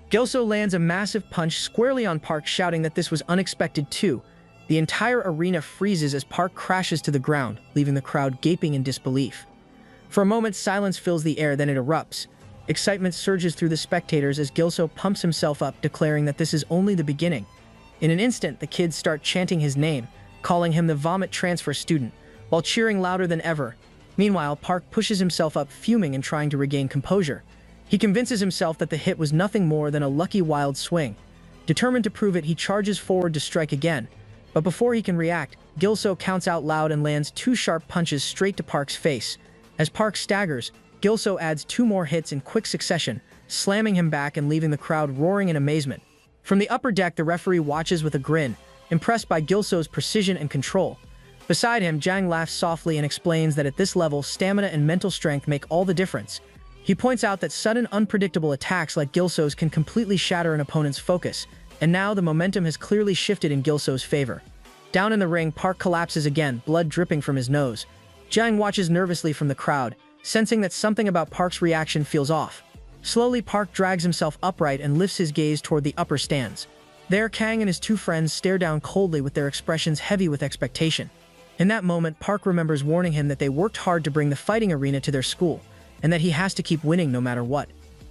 Gilso lands a massive punch squarely on Park, shouting that this was unexpected too. The entire arena freezes as Park crashes to the ground, leaving the crowd gaping in disbelief. For a moment, silence fills the air, then it erupts. Excitement surges through the spectators as Gilso pumps himself up, declaring that this is only the beginning. In an instant, the kids start chanting his name, calling him the vomit transfer student, while cheering louder than ever. Meanwhile, Park pushes himself up, fuming and trying to regain composure. He convinces himself that the hit was nothing more than a lucky wild swing. Determined to prove it, he charges forward to strike again. But before he can react, Gilso counts out loud and lands 2 sharp punches straight to Park's face. As Park staggers, Gilso adds 2 more hits in quick succession, slamming him back and leaving the crowd roaring in amazement. From the upper deck, the referee watches with a grin, impressed by Gilso's precision and control. Beside him, Jang laughs softly and explains that at this level, stamina and mental strength make all the difference. He points out that sudden, unpredictable attacks like Gilso's can completely shatter an opponent's focus, and now the momentum has clearly shifted in Gilso's favor. Down in the ring, Park collapses again, blood dripping from his nose. Jang watches nervously from the crowd, sensing that something about Park's reaction feels off. Slowly, Park drags himself upright and lifts his gaze toward the upper stands. There, Kang and his 2 friends stare down coldly with their expressions heavy with expectation. In that moment, Park remembers warning him that they worked hard to bring the fighting arena to their school, and that he has to keep winning no matter what.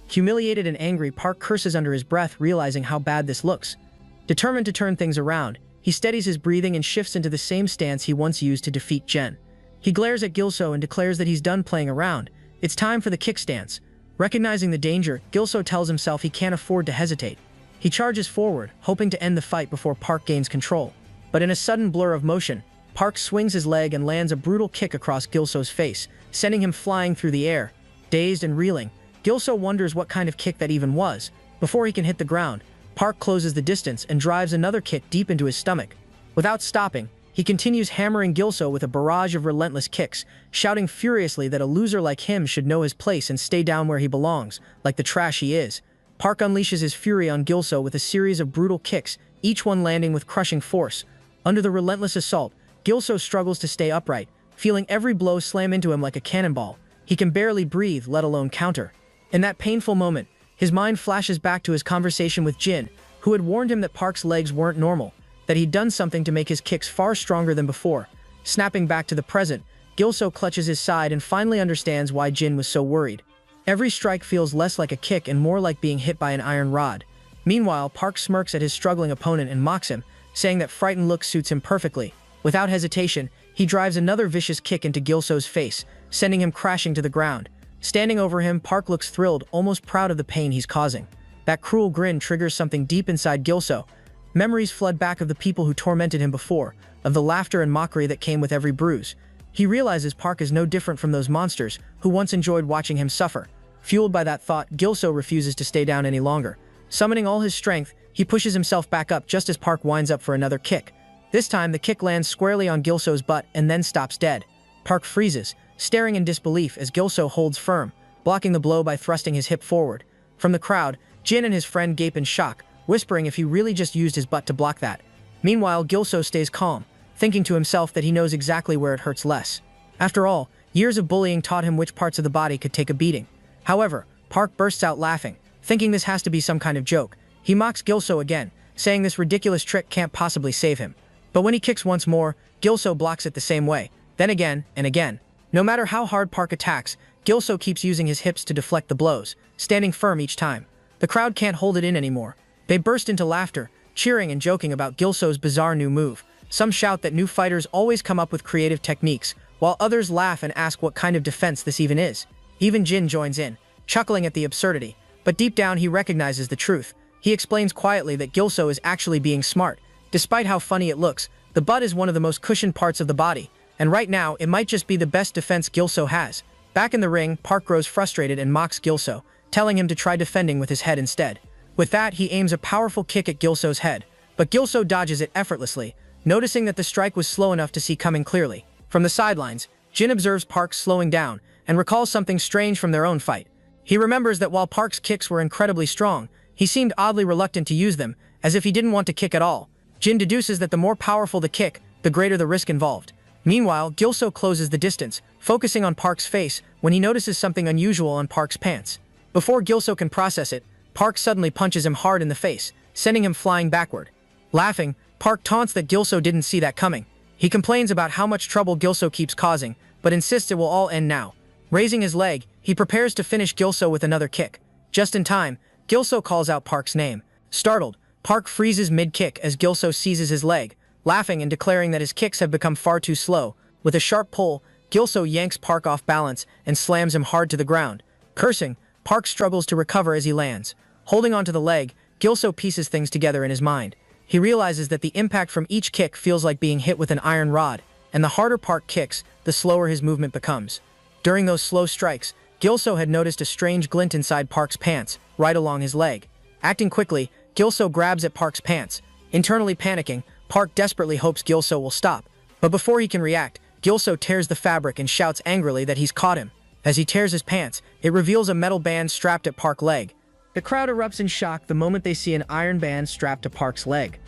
Humiliated and angry, Park curses under his breath, realizing how bad this looks. Determined to turn things around, he steadies his breathing and shifts into the same stance he once used to defeat Jen. He glares at Gilso and declares that he's done playing around. It's time for the kick stance. Recognizing the danger, Gilso tells himself he can't afford to hesitate. He charges forward, hoping to end the fight before Park gains control. But in a sudden blur of motion, Park swings his leg and lands a brutal kick across Gilso's face, sending him flying through the air. Dazed and reeling, Gilso wonders what kind of kick that even was. Before he can hit the ground, Park closes the distance and drives another kick deep into his stomach. Without stopping, he continues hammering Gilso with a barrage of relentless kicks, shouting furiously that a loser like him should know his place and stay down where he belongs, like the trash he is. Park unleashes his fury on Gilso with a series of brutal kicks, each one landing with crushing force. Under the relentless assault, Gilso struggles to stay upright, feeling every blow slam into him like a cannonball. He can barely breathe, let alone counter. In that painful moment, his mind flashes back to his conversation with Jin, who had warned him that Park's legs weren't normal, that he'd done something to make his kicks far stronger than before. Snapping back to the present, Gilso clutches his side and finally understands why Jin was so worried. Every strike feels less like a kick and more like being hit by an iron rod. Meanwhile, Park smirks at his struggling opponent and mocks him, saying that frightened look suits him perfectly. Without hesitation, he drives another vicious kick into Gilso's face, sending him crashing to the ground. Standing over him, Park looks thrilled, almost proud of the pain he's causing. That cruel grin triggers something deep inside Gilso. Memories flood back of the people who tormented him before, of the laughter and mockery that came with every bruise. He realizes Park is no different from those monsters who once enjoyed watching him suffer. Fueled by that thought, Gilso refuses to stay down any longer. Summoning all his strength, he pushes himself back up just as Park winds up for another kick. This time, the kick lands squarely on Gilso's butt and then stops dead. Park freezes, staring in disbelief as Gilso holds firm, blocking the blow by thrusting his hip forward. From the crowd, Jin and his friend gape in shock, whispering if he really just used his butt to block that. Meanwhile, Gilso stays calm, thinking to himself that he knows exactly where it hurts less. After all, years of bullying taught him which parts of the body could take a beating. However, Park bursts out laughing, thinking this has to be some kind of joke. He mocks Gilso again, saying this ridiculous trick can't possibly save him. But when he kicks once more, Gilso blocks it the same way, then again and again. No matter how hard Park attacks, Gilso keeps using his hips to deflect the blows, standing firm each time. The crowd can't hold it in anymore. They burst into laughter, cheering and joking about Gilso's bizarre new move. Some shout that new fighters always come up with creative techniques, while others laugh and ask what kind of defense this even is. Even Jin joins in, chuckling at the absurdity, but deep down he recognizes the truth. He explains quietly that Gilso is actually being smart. Despite how funny it looks, the butt is one of the most cushioned parts of the body, and right now it might just be the best defense Gilso has. Back in the ring, Park grows frustrated and mocks Gilso, telling him to try defending with his head instead. With that, he aims a powerful kick at Gilso's head, but Gilso dodges it effortlessly, noticing that the strike was slow enough to see coming clearly. From the sidelines, Jin observes Park slowing down and recalls something strange from their own fight. He remembers that while Park's kicks were incredibly strong, he seemed oddly reluctant to use them, as if he didn't want to kick at all. Jin deduces that the more powerful the kick, the greater the risk involved. Meanwhile, Gilso closes the distance, focusing on Park's face when he notices something unusual on Park's pants. Before Gilso can process it, Park suddenly punches him hard in the face, sending him flying backward. Laughing, Park taunts that Gilso didn't see that coming. He complains about how much trouble Gilso keeps causing, but insists it will all end now. Raising his leg, he prepares to finish Gilso with another kick. Just in time, Gilso calls out Park's name. Startled, Park freezes mid-kick as Gilso seizes his leg, laughing and declaring that his kicks have become far too slow. With a sharp pull, Gilso yanks Park off balance and slams him hard to the ground. Cursing, Park struggles to recover as he lands. Holding onto the leg, Gilso pieces things together in his mind. He realizes that the impact from each kick feels like being hit with an iron rod, and the harder Park kicks, the slower his movement becomes. During those slow strikes, Gilso had noticed a strange glint inside Park's pants, right along his leg. Acting quickly, Gilso grabs at Park's pants. Internally panicking, Park desperately hopes Gilso will stop. But before he can react, Gilso tears the fabric and shouts angrily that he's caught him. As he tears his pants, it reveals a metal band strapped at Park's leg. The crowd erupts in shock the moment they see an iron band strapped to Park's leg.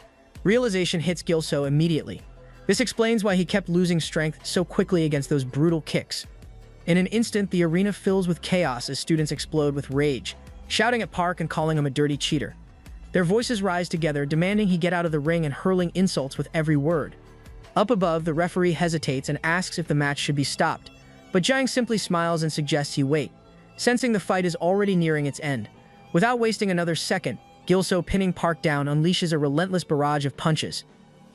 Realization hits Gilso immediately. This explains why he kept losing strength so quickly against those brutal kicks. In an instant, the arena fills with chaos as students explode with rage, shouting at Park and calling him a dirty cheater. Their voices rise together, demanding he get out of the ring and hurling insults with every word. Up above, the referee hesitates and asks if the match should be stopped, but Jang simply smiles and suggests he wait, sensing the fight is already nearing its end. Without wasting another second, Gilso, pinning Park down, unleashes a relentless barrage of punches.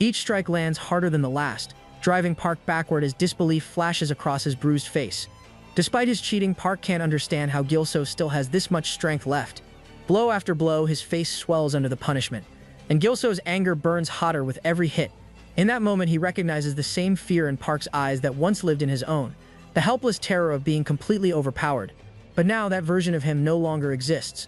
Each strike lands harder than the last, driving Park backward as disbelief flashes across his bruised face. Despite his cheating, Park can't understand how Gilso still has this much strength left. Blow after blow, his face swells under the punishment, and Gilso's anger burns hotter with every hit. In that moment, he recognizes the same fear in Park's eyes that once lived in his own, the helpless terror of being completely overpowered. But now that version of him no longer exists.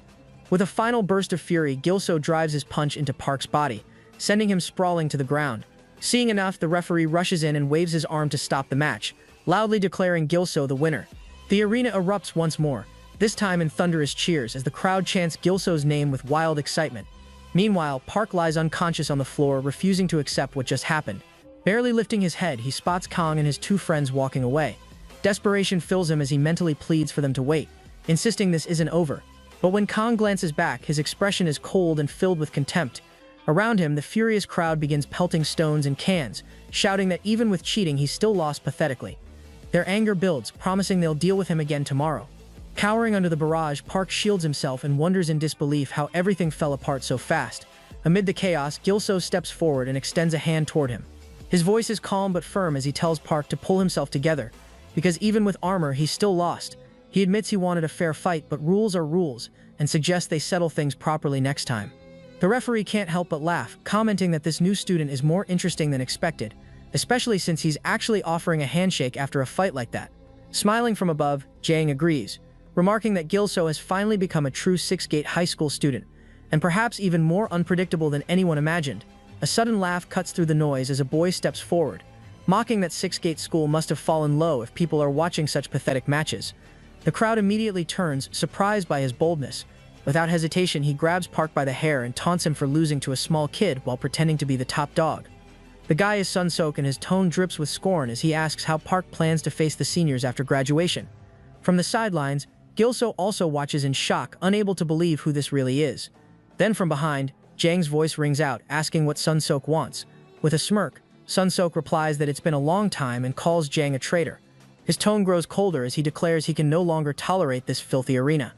With a final burst of fury, Gilso drives his punch into Park's body, sending him sprawling to the ground. Seeing enough, the referee rushes in and waves his arm to stop the match, loudly declaring Gilso the winner. The arena erupts once more, this time in thunderous cheers as the crowd chants Gilso's name with wild excitement. Meanwhile, Park lies unconscious on the floor, refusing to accept what just happened. Barely lifting his head, he spots Kang and his two friends walking away. Desperation fills him as he mentally pleads for them to wait, insisting this isn't over. But when Kang glances back, his expression is cold and filled with contempt. Around him, the furious crowd begins pelting stones and cans, shouting that even with cheating, he's still lost pathetically. Their anger builds, promising they'll deal with him again tomorrow. Cowering under the barrage, Park shields himself and wonders in disbelief how everything fell apart so fast. Amid the chaos, Gilso steps forward and extends a hand toward him. His voice is calm but firm as he tells Park to pull himself together, because even with armor, he's still lost. He admits he wanted a fair fight, but rules are rules, and suggests they settle things properly next time. The referee can't help but laugh, commenting that this new student is more interesting than expected, especially since he's actually offering a handshake after a fight like that. Smiling from above, Jang agrees, remarking that Gilso has finally become a true Six-Gate high school student, and perhaps even more unpredictable than anyone imagined. A sudden laugh cuts through the noise as a boy steps forward, mocking that Six-Gate school must have fallen low if people are watching such pathetic matches. The crowd immediately turns, surprised by his boldness. Without hesitation, he grabs Park by the hair and taunts him for losing to a small kid while pretending to be the top dog. The guy is Sun-Sok and his tone drips with scorn as he asks how Park plans to face the seniors after graduation. From the sidelines, Gilso also watches in shock, unable to believe who this really is. Then from behind, Jang's voice rings out, asking what Sun-Sok wants. With a smirk, Sun-Sok replies that it's been a long time and calls Jang a traitor. His tone grows colder as he declares he can no longer tolerate this filthy arena.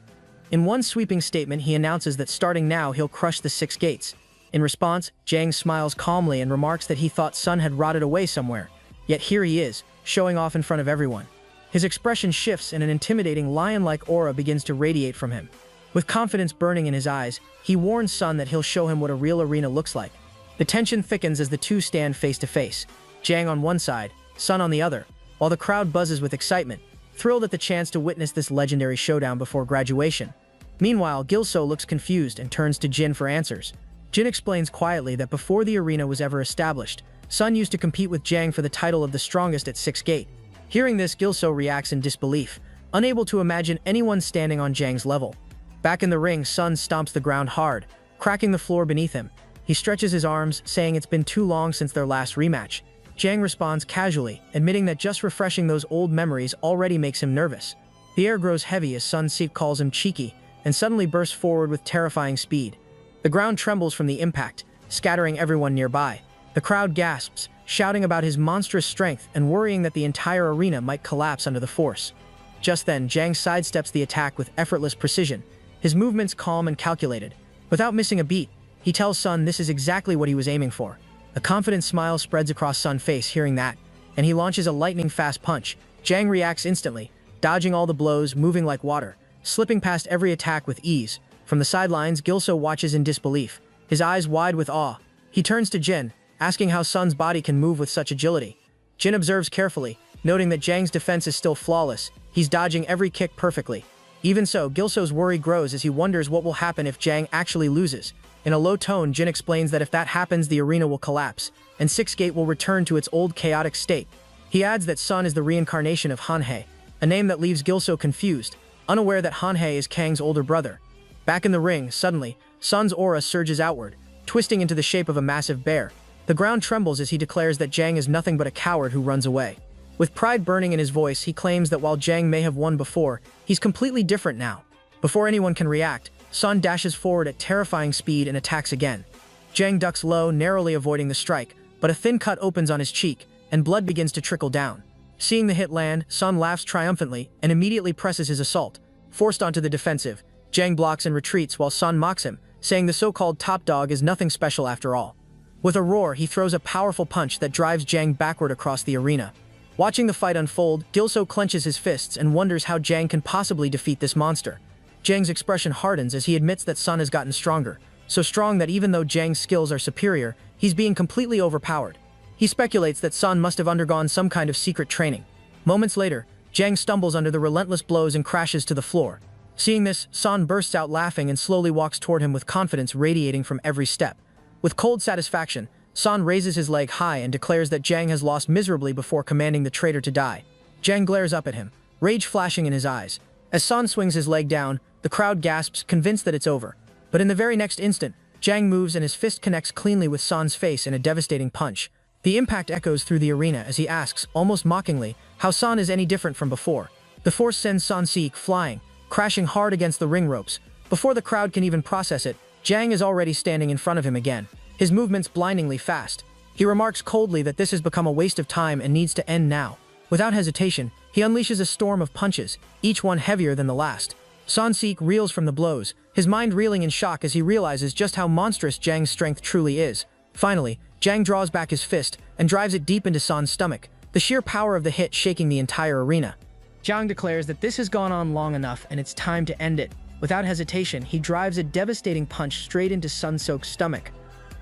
In one sweeping statement, he announces that starting now, he'll crush the Six Gates. In response, Jang smiles calmly and remarks that he thought Sun had rotted away somewhere. Yet here he is, showing off in front of everyone. His expression shifts and an intimidating lion-like aura begins to radiate from him. With confidence burning in his eyes, he warns Sun that he'll show him what a real arena looks like. The tension thickens as the two stand face to face, Jang on one side, Sun on the other, while the crowd buzzes with excitement, thrilled at the chance to witness this legendary showdown before graduation. Meanwhile, Gilso looks confused and turns to Jin for answers. Jin explains quietly that before the arena was ever established, Sun used to compete with Jang for the title of the strongest at Six Gate. Hearing this, Gilso reacts in disbelief, unable to imagine anyone standing on Jang's level. Back in the ring, Sun stomps the ground hard, cracking the floor beneath him. He stretches his arms, saying it's been too long since their last rematch. Jang responds casually, admitting that just refreshing those old memories already makes him nervous. The air grows heavy as Sun-Seek calls him cheeky, and suddenly bursts forward with terrifying speed. The ground trembles from the impact, scattering everyone nearby. The crowd gasps, shouting about his monstrous strength and worrying that the entire arena might collapse under the force. Just then, Jang sidesteps the attack with effortless precision, his movements calm and calculated. Without missing a beat, he tells Sun this is exactly what he was aiming for. A confident smile spreads across Sun's face hearing that, and he launches a lightning-fast punch. Jang reacts instantly, dodging all the blows, moving like water. slipping past every attack with ease. From the sidelines, Gilso watches in disbelief, his eyes wide with awe. He turns to Jin, asking how Sun's body can move with such agility. Jin observes carefully, noting that Jang's defense is still flawless. He's dodging every kick perfectly. Even so, Gilso's worry grows as he wonders what will happen if Jang actually loses. In a low tone, Jin explains that if that happens, the arena will collapse, and Six Gate will return to its old chaotic state. He adds that Sun is the reincarnation of Hanhei, a name that leaves Gilso confused, unaware that Hanhei is Kang's older brother. Back in the ring, suddenly, Sun's aura surges outward, twisting into the shape of a massive bear. The ground trembles as he declares that Jang is nothing but a coward who runs away. With pride burning in his voice, he claims that while Jang may have won before, he's completely different now. Before anyone can react, Sun dashes forward at terrifying speed and attacks again. Jang ducks low, narrowly avoiding the strike, but a thin cut opens on his cheek, and blood begins to trickle down. Seeing the hit land, Sun laughs triumphantly and immediately presses his assault. Forced onto the defensive, Jang blocks and retreats while Sun mocks him, saying the so-called top dog is nothing special after all. With a roar, he throws a powerful punch that drives Jang backward across the arena. Watching the fight unfold, Gilso clenches his fists and wonders how Jang can possibly defeat this monster. Jang's expression hardens as he admits that Sun has gotten stronger, so strong that even though Jang's skills are superior, he's being completely overpowered. He speculates that Sun must have undergone some kind of secret training. Moments later, Jang stumbles under the relentless blows and crashes to the floor. Seeing this, Sun bursts out laughing and slowly walks toward him with confidence radiating from every step. With cold satisfaction, Sun raises his leg high and declares that Jang has lost miserably before commanding the traitor to die. Jang glares up at him, rage flashing in his eyes. As Sun swings his leg down, the crowd gasps, convinced that it's over. But in the very next instant, Jang moves and his fist connects cleanly with Sun's face in a devastating punch. The impact echoes through the arena as he asks, almost mockingly, how Sun is any different from before. The force sends Sun Seek flying, crashing hard against the ring ropes. Before the crowd can even process it, Jang is already standing in front of him again, his movements blindingly fast. He remarks coldly that this has become a waste of time and needs to end now. Without hesitation, he unleashes a storm of punches, each one heavier than the last. Sun Seek reels from the blows, his mind reeling in shock as he realizes just how monstrous Jang's strength truly is. Finally, Jang draws back his fist and drives it deep into Sun's stomach, the sheer power of the hit shaking the entire arena. Jang declares that this has gone on long enough and it's time to end it. Without hesitation, he drives a devastating punch straight into Sun Sook's stomach.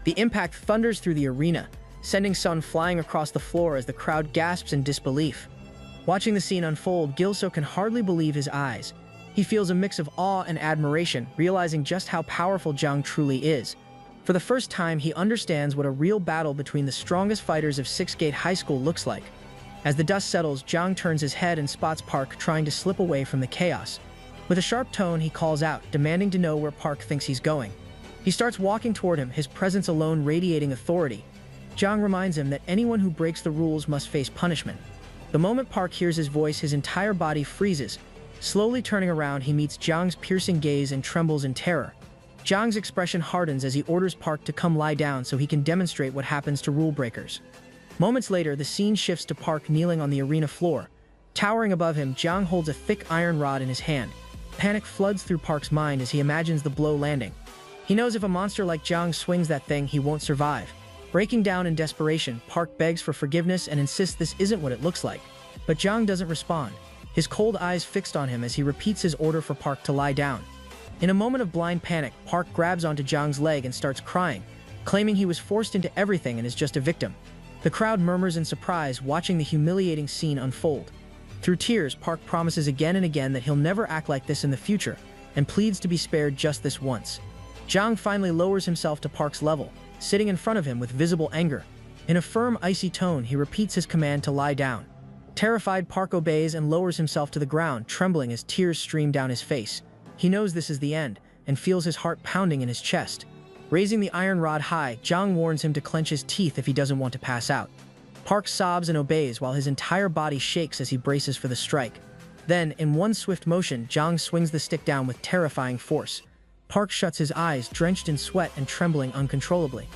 The impact thunders through the arena, sending Sun flying across the floor as the crowd gasps in disbelief. Watching the scene unfold, Gilso can hardly believe his eyes. He feels a mix of awe and admiration, realizing just how powerful Jang truly is. For the first time, he understands what a real battle between the strongest fighters of Six Gate High School looks like. As the dust settles, Jang turns his head and spots Park trying to slip away from the chaos. With a sharp tone, he calls out, demanding to know where Park thinks he's going. He starts walking toward him, his presence alone radiating authority. Jang reminds him that anyone who breaks the rules must face punishment. The moment Park hears his voice, his entire body freezes. Slowly turning around, he meets Jang's piercing gaze and trembles in terror. Jang's expression hardens as he orders Park to come lie down so he can demonstrate what happens to rule breakers. Moments later, the scene shifts to Park kneeling on the arena floor. Towering above him, Jang holds a thick iron rod in his hand. Panic floods through Park's mind as he imagines the blow landing. He knows if a monster like Jang swings that thing, he won't survive. Breaking down in desperation, Park begs for forgiveness and insists this isn't what it looks like. But Jang doesn't respond, his cold eyes fixed on him as he repeats his order for Park to lie down. In a moment of blind panic, Park grabs onto Jang's leg and starts crying, claiming he was forced into everything and is just a victim. The crowd murmurs in surprise, watching the humiliating scene unfold. Through tears, Park promises again and again that he'll never act like this in the future, and pleads to be spared just this once. Jang finally lowers himself to Park's level, sitting in front of him with visible anger. In a firm, icy tone, he repeats his command to lie down. Terrified, Park obeys and lowers himself to the ground, trembling as tears stream down his face. He knows this is the end, and feels his heart pounding in his chest. Raising the iron rod high, Jang warns him to clench his teeth if he doesn't want to pass out. Park sobs and obeys while his entire body shakes as he braces for the strike. Then, in one swift motion, Jang swings the stick down with terrifying force. Park shuts his eyes, drenched in sweat and trembling uncontrollably.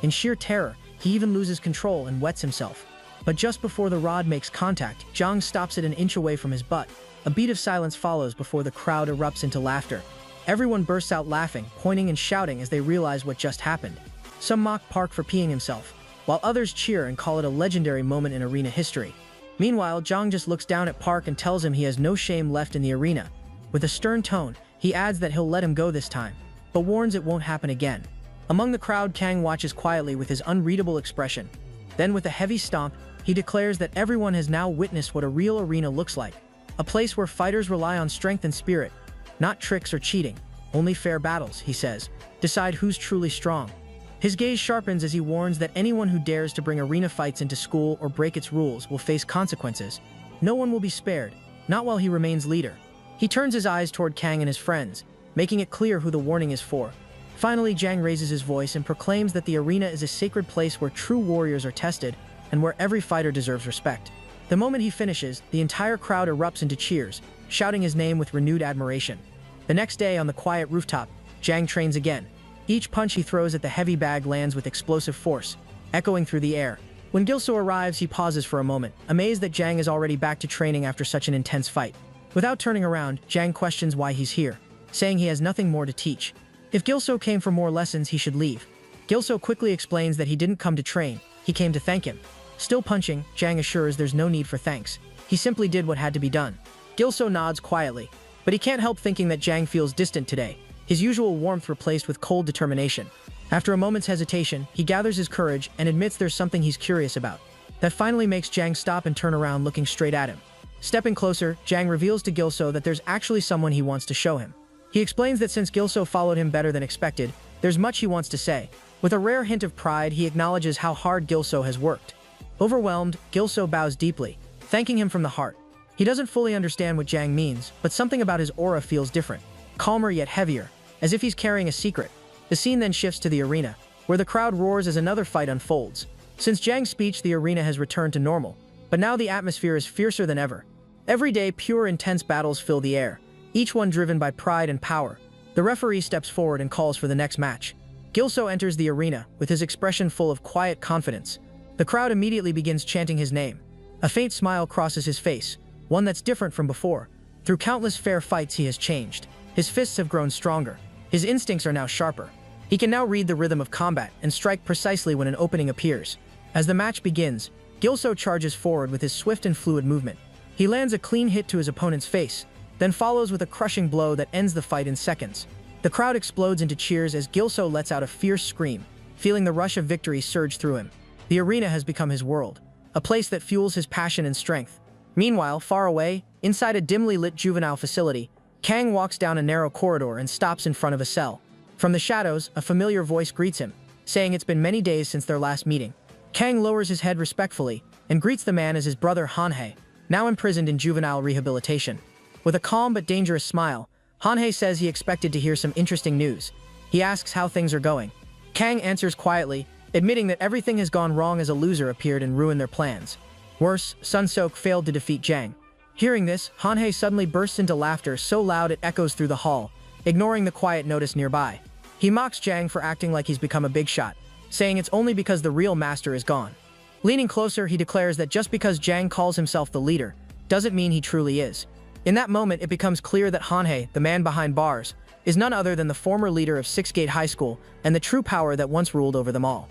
In sheer terror, he even loses control and wets himself. But just before the rod makes contact, Jang stops it an inch away from his butt. A beat of silence follows before the crowd erupts into laughter. Everyone bursts out laughing, pointing and shouting as they realize what just happened. Some mock Park for peeing himself, while others cheer and call it a legendary moment in arena history. Meanwhile, Jang just looks down at Park and tells him he has no shame left in the arena. With a stern tone, he adds that he'll let him go this time, but warns it won't happen again. Among the crowd, Kang watches quietly with his unreadable expression. Then with a heavy stomp, he declares that everyone has now witnessed what a real arena looks like. A place where fighters rely on strength and spirit, not tricks or cheating. Only fair battles, he says, decide who's truly strong. His gaze sharpens as he warns that anyone who dares to bring arena fights into school or break its rules will face consequences. No one will be spared, not while he remains leader. He turns his eyes toward Kang and his friends, making it clear who the warning is for. Finally, Jang raises his voice and proclaims that the arena is a sacred place where true warriors are tested and where every fighter deserves respect. The moment he finishes, the entire crowd erupts into cheers, shouting his name with renewed admiration. The next day, on the quiet rooftop, Jang trains again. Each punch he throws at the heavy bag lands with explosive force, echoing through the air. When Gilso arrives, he pauses for a moment, amazed that Jang is already back to training after such an intense fight. Without turning around, Jang questions why he's here, saying he has nothing more to teach. If Gilso came for more lessons, he should leave. Gilso quickly explains that he didn't come to train, he came to thank him. Still punching, Jang assures there's no need for thanks. He simply did what had to be done. Gilso nods quietly, but he can't help thinking that Jang feels distant today, his usual warmth replaced with cold determination. After a moment's hesitation, he gathers his courage and admits there's something he's curious about. That finally makes Jang stop and turn around, looking straight at him. Stepping closer, Jang reveals to Gilso that there's actually someone he wants to show him. He explains that since Gilso followed him better than expected, there's much he wants to say. With a rare hint of pride, he acknowledges how hard Gilso has worked. Overwhelmed, Gilso bows deeply, thanking him from the heart. He doesn't fully understand what Jang means, but something about his aura feels different, calmer yet heavier, as if he's carrying a secret. The scene then shifts to the arena, where the crowd roars as another fight unfolds. Since Jang's speech, the arena has returned to normal, but now the atmosphere is fiercer than ever. Every day, pure, intense battles fill the air, each one driven by pride and power. The referee steps forward and calls for the next match. Gilso enters the arena, with his expression full of quiet confidence. The crowd immediately begins chanting his name. A faint smile crosses his face, one that's different from before. Through countless fair fights, he has changed. His fists have grown stronger. His instincts are now sharper. He can now read the rhythm of combat and strike precisely when an opening appears. As the match begins, Gilso charges forward with his swift and fluid movement. He lands a clean hit to his opponent's face, then follows with a crushing blow that ends the fight in seconds. The crowd explodes into cheers as Gilso lets out a fierce scream, feeling the rush of victory surge through him. The arena has become his world, a place that fuels his passion and strength. Meanwhile, far away, inside a dimly lit juvenile facility, Kang walks down a narrow corridor and stops in front of a cell. From the shadows, a familiar voice greets him, saying it's been many days since their last meeting. Kang lowers his head respectfully and greets the man as his brother Hanhei, now imprisoned in juvenile rehabilitation. With a calm but dangerous smile, Hanhei says he expected to hear some interesting news. He asks how things are going. Kang answers quietly, admitting that everything has gone wrong as a loser appeared and ruined their plans. Worse, Sun Sok failed to defeat Jang. Hearing this, Hanhei suddenly bursts into laughter so loud it echoes through the hall, ignoring the quiet notice nearby. He mocks Jang for acting like he's become a big shot, saying it's only because the real master is gone. Leaning closer, he declares that just because Jang calls himself the leader, doesn't mean he truly is. In that moment, it becomes clear that Hanhei, the man behind bars, is none other than the former leader of Six Gate High School and the true power that once ruled over them all.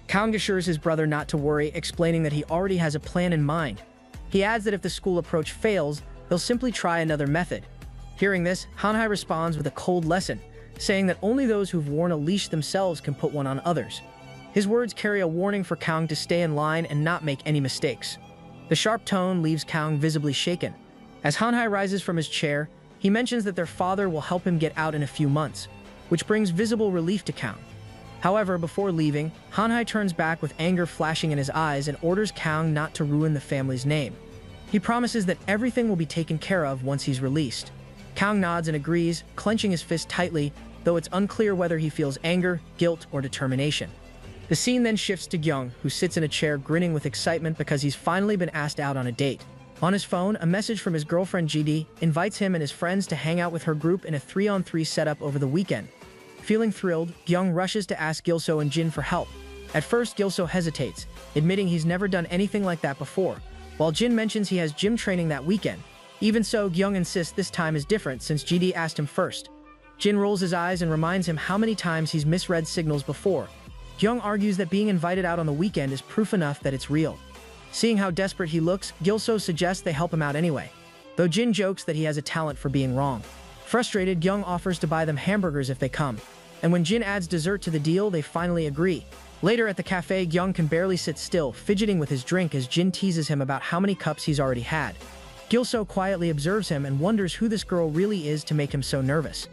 Kang assures his brother not to worry, explaining that he already has a plan in mind. He adds that if the school approach fails, they'll simply try another method. Hearing this, Hanhei responds with a cold lesson, saying that only those who've worn a leash themselves can put one on others. His words carry a warning for Kang to stay in line and not make any mistakes. The sharp tone leaves Kang visibly shaken. As Hanhei rises from his chair, he mentions that their father will help him get out in a few months, which brings visible relief to Kang. However, before leaving, Hanhei turns back with anger flashing in his eyes and orders Kang not to ruin the family's name. He promises that everything will be taken care of once he's released. Kang nods and agrees, clenching his fist tightly, though it's unclear whether he feels anger, guilt, or determination. The scene then shifts to Jang, who sits in a chair grinning with excitement because he's finally been asked out on a date. On his phone, a message from his girlfriend GD invites him and his friends to hang out with her group in a 3-on-3 setup over the weekend. Feeling thrilled, Jang rushes to ask Gilso and Jin for help. At first, Gilso hesitates, admitting he's never done anything like that before, while Jin mentions he has gym training that weekend. Even so, Jang insists this time is different since GD asked him first. Jin rolls his eyes and reminds him how many times he's misread signals before. Jang argues that being invited out on the weekend is proof enough that it's real. Seeing how desperate he looks, Gilso suggests they help him out anyway, though Jin jokes that he has a talent for being wrong. Frustrated, Young offers to buy them hamburgers if they come. And when Jin adds dessert to the deal, they finally agree. Later at the cafe, Young can barely sit still, fidgeting with his drink as Jin teases him about how many cups he's already had. Gilso quietly observes him and wonders who this girl really is to make him so nervous.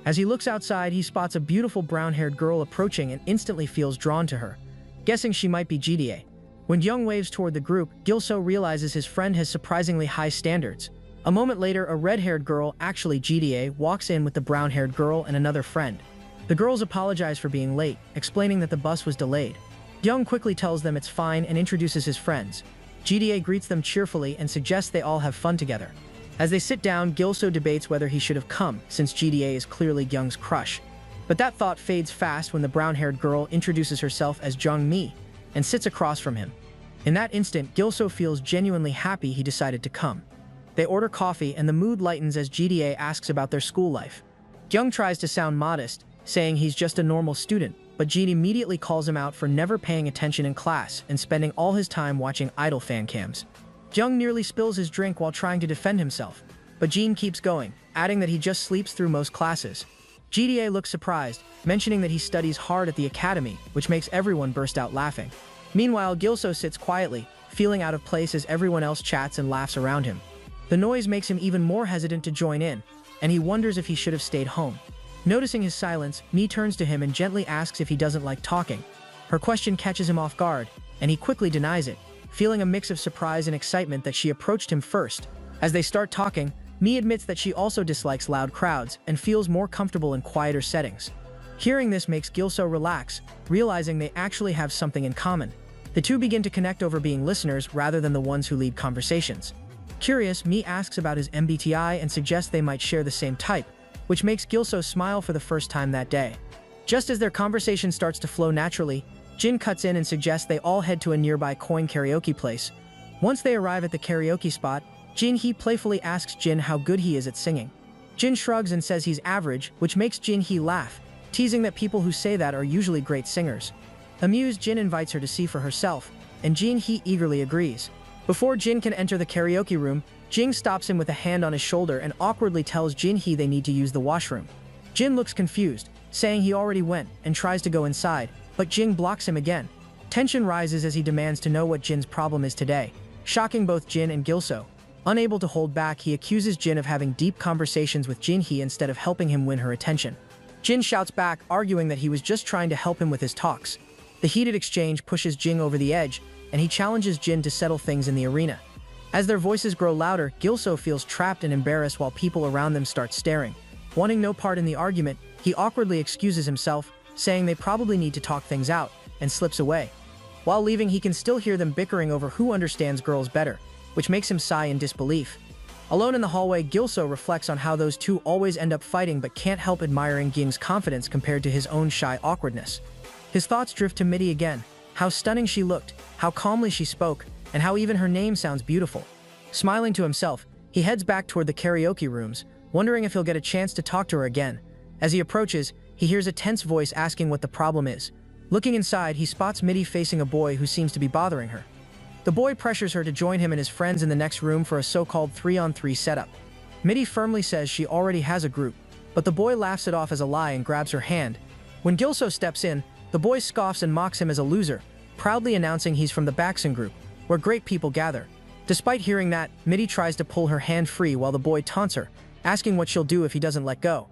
As he looks outside, he spots a beautiful brown-haired girl approaching and instantly feels drawn to her, guessing she might be GDA. When Young waves toward the group, Gilso realizes his friend has surprisingly high standards. A moment later, a red-haired girl, actually GDA, walks in with the brown-haired girl and another friend. The girls apologize for being late, explaining that the bus was delayed. Young quickly tells them it's fine and introduces his friends. GDA greets them cheerfully and suggests they all have fun together. As they sit down, Gilso debates whether he should have come, since GDA is clearly Young's crush. But that thought fades fast when the brown-haired girl introduces herself as Jung Mi and sits across from him. In that instant, Gilso feels genuinely happy he decided to come. They order coffee and the mood lightens as GDA asks about their school life. Young tries to sound modest, saying he's just a normal student, but Jin immediately calls him out for never paying attention in class and spending all his time watching idol fan cams. Jung nearly spills his drink while trying to defend himself, but Jin keeps going, adding that he just sleeps through most classes. GDA looks surprised, mentioning that he studies hard at the academy, which makes everyone burst out laughing. Meanwhile, Gilso sits quietly, feeling out of place as everyone else chats and laughs around him. The noise makes him even more hesitant to join in, and he wonders if he should have stayed home. Noticing his silence, Mi turns to him and gently asks if he doesn't like talking. Her question catches him off guard, and he quickly denies it, feeling a mix of surprise and excitement that she approached him first. As they start talking, Mi admits that she also dislikes loud crowds and feels more comfortable in quieter settings. Hearing this makes Gilso relax, realizing they actually have something in common. The two begin to connect over being listeners rather than the ones who lead conversations. Curious, Mi asks about his MBTI and suggests they might share the same type, which makes Gilso smile for the first time that day. Just as their conversation starts to flow naturally, Jin cuts in and suggests they all head to a nearby coin karaoke place. Once they arrive at the karaoke spot, Jin-hee playfully asks Jin how good he is at singing. Jin shrugs and says he's average, which makes Jin-hee laugh, teasing that people who say that are usually great singers. Amused, Jin invites her to see for herself, and Jin-hee eagerly agrees. Before Jin can enter the karaoke room, Jing stops him with a hand on his shoulder and awkwardly tells Jin-hee they need to use the washroom. Jin looks confused, saying he already went, and tries to go inside, but Jing blocks him again. Tension rises as he demands to know what Jin's problem is today, shocking both Jin and Gilso. Unable to hold back, he accuses Jin of having deep conversations with Jin-hee instead of helping him win her attention. Jin shouts back, arguing that he was just trying to help him with his talks. The heated exchange pushes Jing over the edge, and he challenges Jin to settle things in the arena. As their voices grow louder, Gilso feels trapped and embarrassed while people around them start staring. Wanting no part in the argument, he awkwardly excuses himself, saying they probably need to talk things out, and slips away. While leaving, he can still hear them bickering over who understands girls better, which makes him sigh in disbelief. Alone in the hallway, Gilso reflects on how those two always end up fighting but can't help admiring Ying's confidence compared to his own shy awkwardness. His thoughts drift to Midi again, how stunning she looked, how calmly she spoke, and how even her name sounds beautiful. Smiling to himself, he heads back toward the karaoke rooms, wondering if he'll get a chance to talk to her again. As he approaches, he hears a tense voice asking what the problem is. Looking inside, he spots Midi facing a boy who seems to be bothering her. The boy pressures her to join him and his friends in the next room for a so-called 3-on-3 setup. Midi firmly says she already has a group, but the boy laughs it off as a lie and grabs her hand. When Gilso steps in, the boy scoffs and mocks him as a loser, proudly announcing he's from the Baxen group, where great people gather. Despite hearing that, Midi tries to pull her hand free while the boy taunts her, asking what she'll do if he doesn't let go.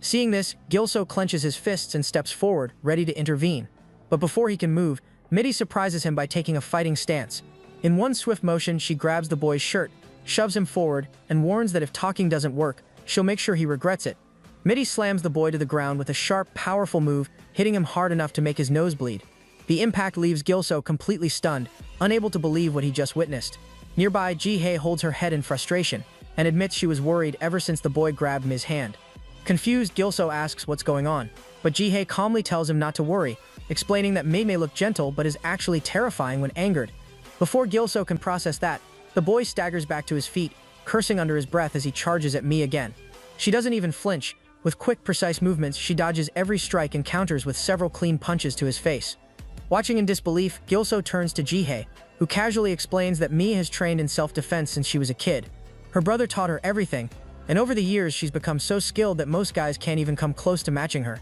Seeing this, Gilso clenches his fists and steps forward, ready to intervene. But before he can move, Midi surprises him by taking a fighting stance. In one swift motion, she grabs the boy's shirt, shoves him forward, and warns that if talking doesn't work, she'll make sure he regrets it. Midi slams the boy to the ground with a sharp, powerful move, hitting him hard enough to make his nose bleed. The impact leaves Gilso completely stunned, unable to believe what he just witnessed. Nearby, Ji-hye holds her head in frustration, and admits she was worried ever since the boy grabbed Mi's hand. Confused, Gilso asks what's going on, but Ji-hye calmly tells him not to worry, explaining that Mi may look gentle but is actually terrifying when angered. Before Gilso can process that, the boy staggers back to his feet, cursing under his breath as he charges at Mi again. She doesn't even flinch. With quick, precise movements, she dodges every strike and counters with several clean punches to his face. Watching in disbelief, Gilso turns to Ji-hye, who casually explains that Mi has trained in self-defense since she was a kid. Her brother taught her everything, and over the years she's become so skilled that most guys can't even come close to matching her.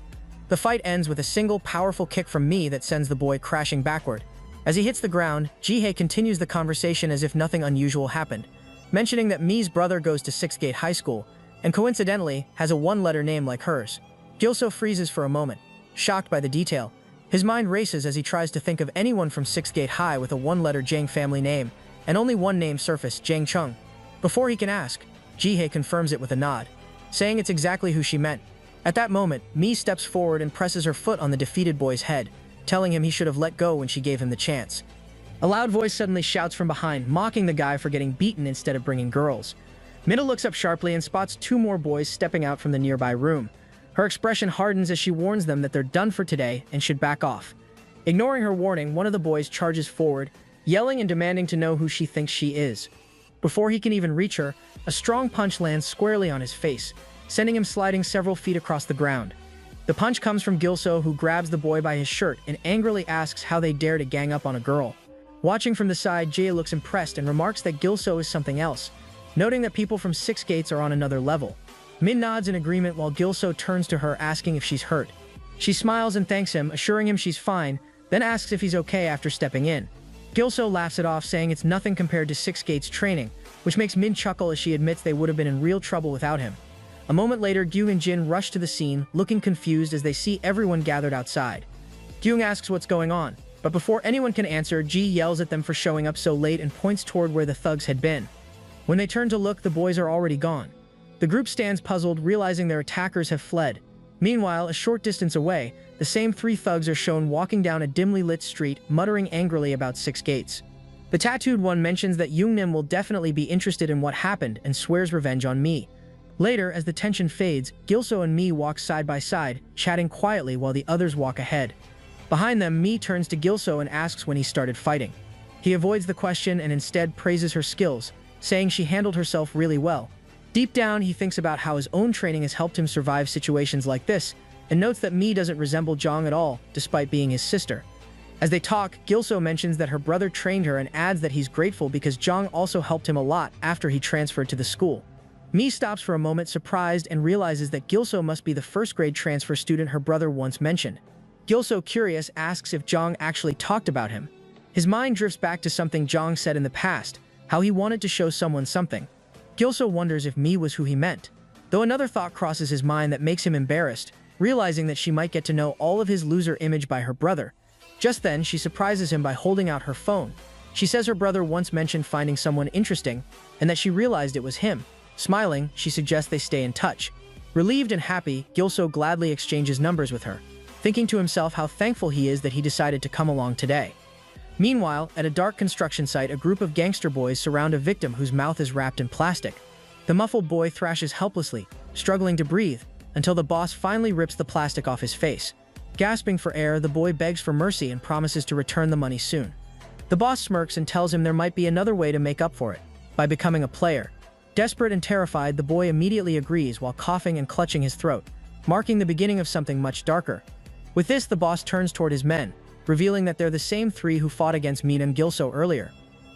The fight ends with a single powerful kick from Mi that sends the boy crashing backward. As he hits the ground, Jihye continues the conversation as if nothing unusual happened, mentioning that Mi's brother goes to 6th Gate High School and coincidentally has a one-letter name like hers. Gilso freezes for a moment, shocked by the detail. His mind races as he tries to think of anyone from 6th Gate High with a one-letter Jang family name, and only one name surfaced, Jang Chung. Before he can ask, Jihye confirms it with a nod, saying it's exactly who she meant. At that moment, Mi steps forward and presses her foot on the defeated boy's head, telling him he should have let go when she gave him the chance. A loud voice suddenly shouts from behind, mocking the guy for getting beaten instead of bringing girls. Minna looks up sharply and spots 2 more boys stepping out from the nearby room. Her expression hardens as she warns them that they're done for today and should back off. Ignoring her warning, one of the boys charges forward, yelling and demanding to know who she thinks she is. Before he can even reach her, a strong punch lands squarely on his face, sending him sliding several feet across the ground. The punch comes from Gilso, who grabs the boy by his shirt and angrily asks how they dare to gang up on a girl. Watching from the side, Jay looks impressed and remarks that Gilso is something else, noting that people from 6 Gates are on another level. Min nods in agreement while Gilso turns to her asking if she's hurt. She smiles and thanks him, assuring him she's fine, then asks if he's okay after stepping in. Gilso laughs it off, saying it's nothing compared to 6 Gates training, which makes Min chuckle as she admits they would have been in real trouble without him. A moment later, Gyung and Jin rush to the scene, looking confused as they see everyone gathered outside. Gyung asks what's going on, but before anyone can answer, Ji yells at them for showing up so late and points toward where the thugs had been. When they turn to look, the boys are already gone. The group stands puzzled, realizing their attackers have fled. Meanwhile, a short distance away, the same 3 thugs are shown walking down a dimly lit street, muttering angrily about 6 Gates. The tattooed one mentions that Youngnim will definitely be interested in what happened and swears revenge on Mi. Later, as the tension fades, Gilso and Mi walk side by side, chatting quietly while the others walk ahead. Behind them, Mi turns to Gilso and asks when he started fighting. He avoids the question and instead praises her skills, saying she handled herself really well. Deep down, he thinks about how his own training has helped him survive situations like this, and notes that Mi doesn't resemble Jang at all, despite being his sister. As they talk, Gilso mentions that her brother trained her and adds that he's grateful because Jang also helped him a lot after he transferred to the school. Mi stops for a moment, surprised, and realizes that Gilso must be the first-grade transfer student her brother once mentioned. Gilso, curious, asks if Jang actually talked about him. His mind drifts back to something Jang said in the past, how he wanted to show someone something. Gilso wonders if Mi was who he meant, though another thought crosses his mind that makes him embarrassed, realizing that she might get to know all of his loser image by her brother. Just then, she surprises him by holding out her phone. She says her brother once mentioned finding someone interesting, and that she realized it was him. Smiling, she suggests they stay in touch. Relieved and happy, Gilso gladly exchanges numbers with her, thinking to himself how thankful he is that he decided to come along today. Meanwhile, at a dark construction site, a group of gangster boys surround a victim whose mouth is wrapped in plastic. The muffled boy thrashes helplessly, struggling to breathe, until the boss finally rips the plastic off his face. Gasping for air, the boy begs for mercy and promises to return the money soon. The boss smirks and tells him there might be another way to make up for it, by becoming a player. Desperate and terrified, the boy immediately agrees while coughing and clutching his throat, marking the beginning of something much darker. With this, the boss turns toward his men, revealing that they're the same 3 who fought against Min and Gilso earlier.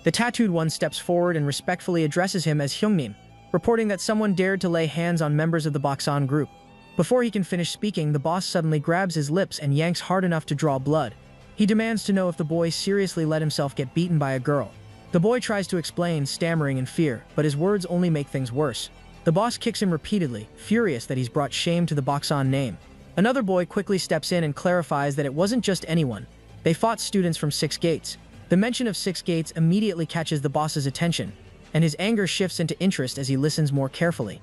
The tattooed one steps forward and respectfully addresses him as Hyungnim, reporting that someone dared to lay hands on members of the Boksan group. Before he can finish speaking, the boss suddenly grabs his lips and yanks hard enough to draw blood. He demands to know if the boy seriously let himself get beaten by a girl. The boy tries to explain, stammering in fear, but his words only make things worse. The boss kicks him repeatedly, furious that he's brought shame to the Boksan name. Another boy quickly steps in and clarifies that it wasn't just anyone. They fought students from 6 Gates. The mention of 6 Gates immediately catches the boss's attention, and his anger shifts into interest as he listens more carefully.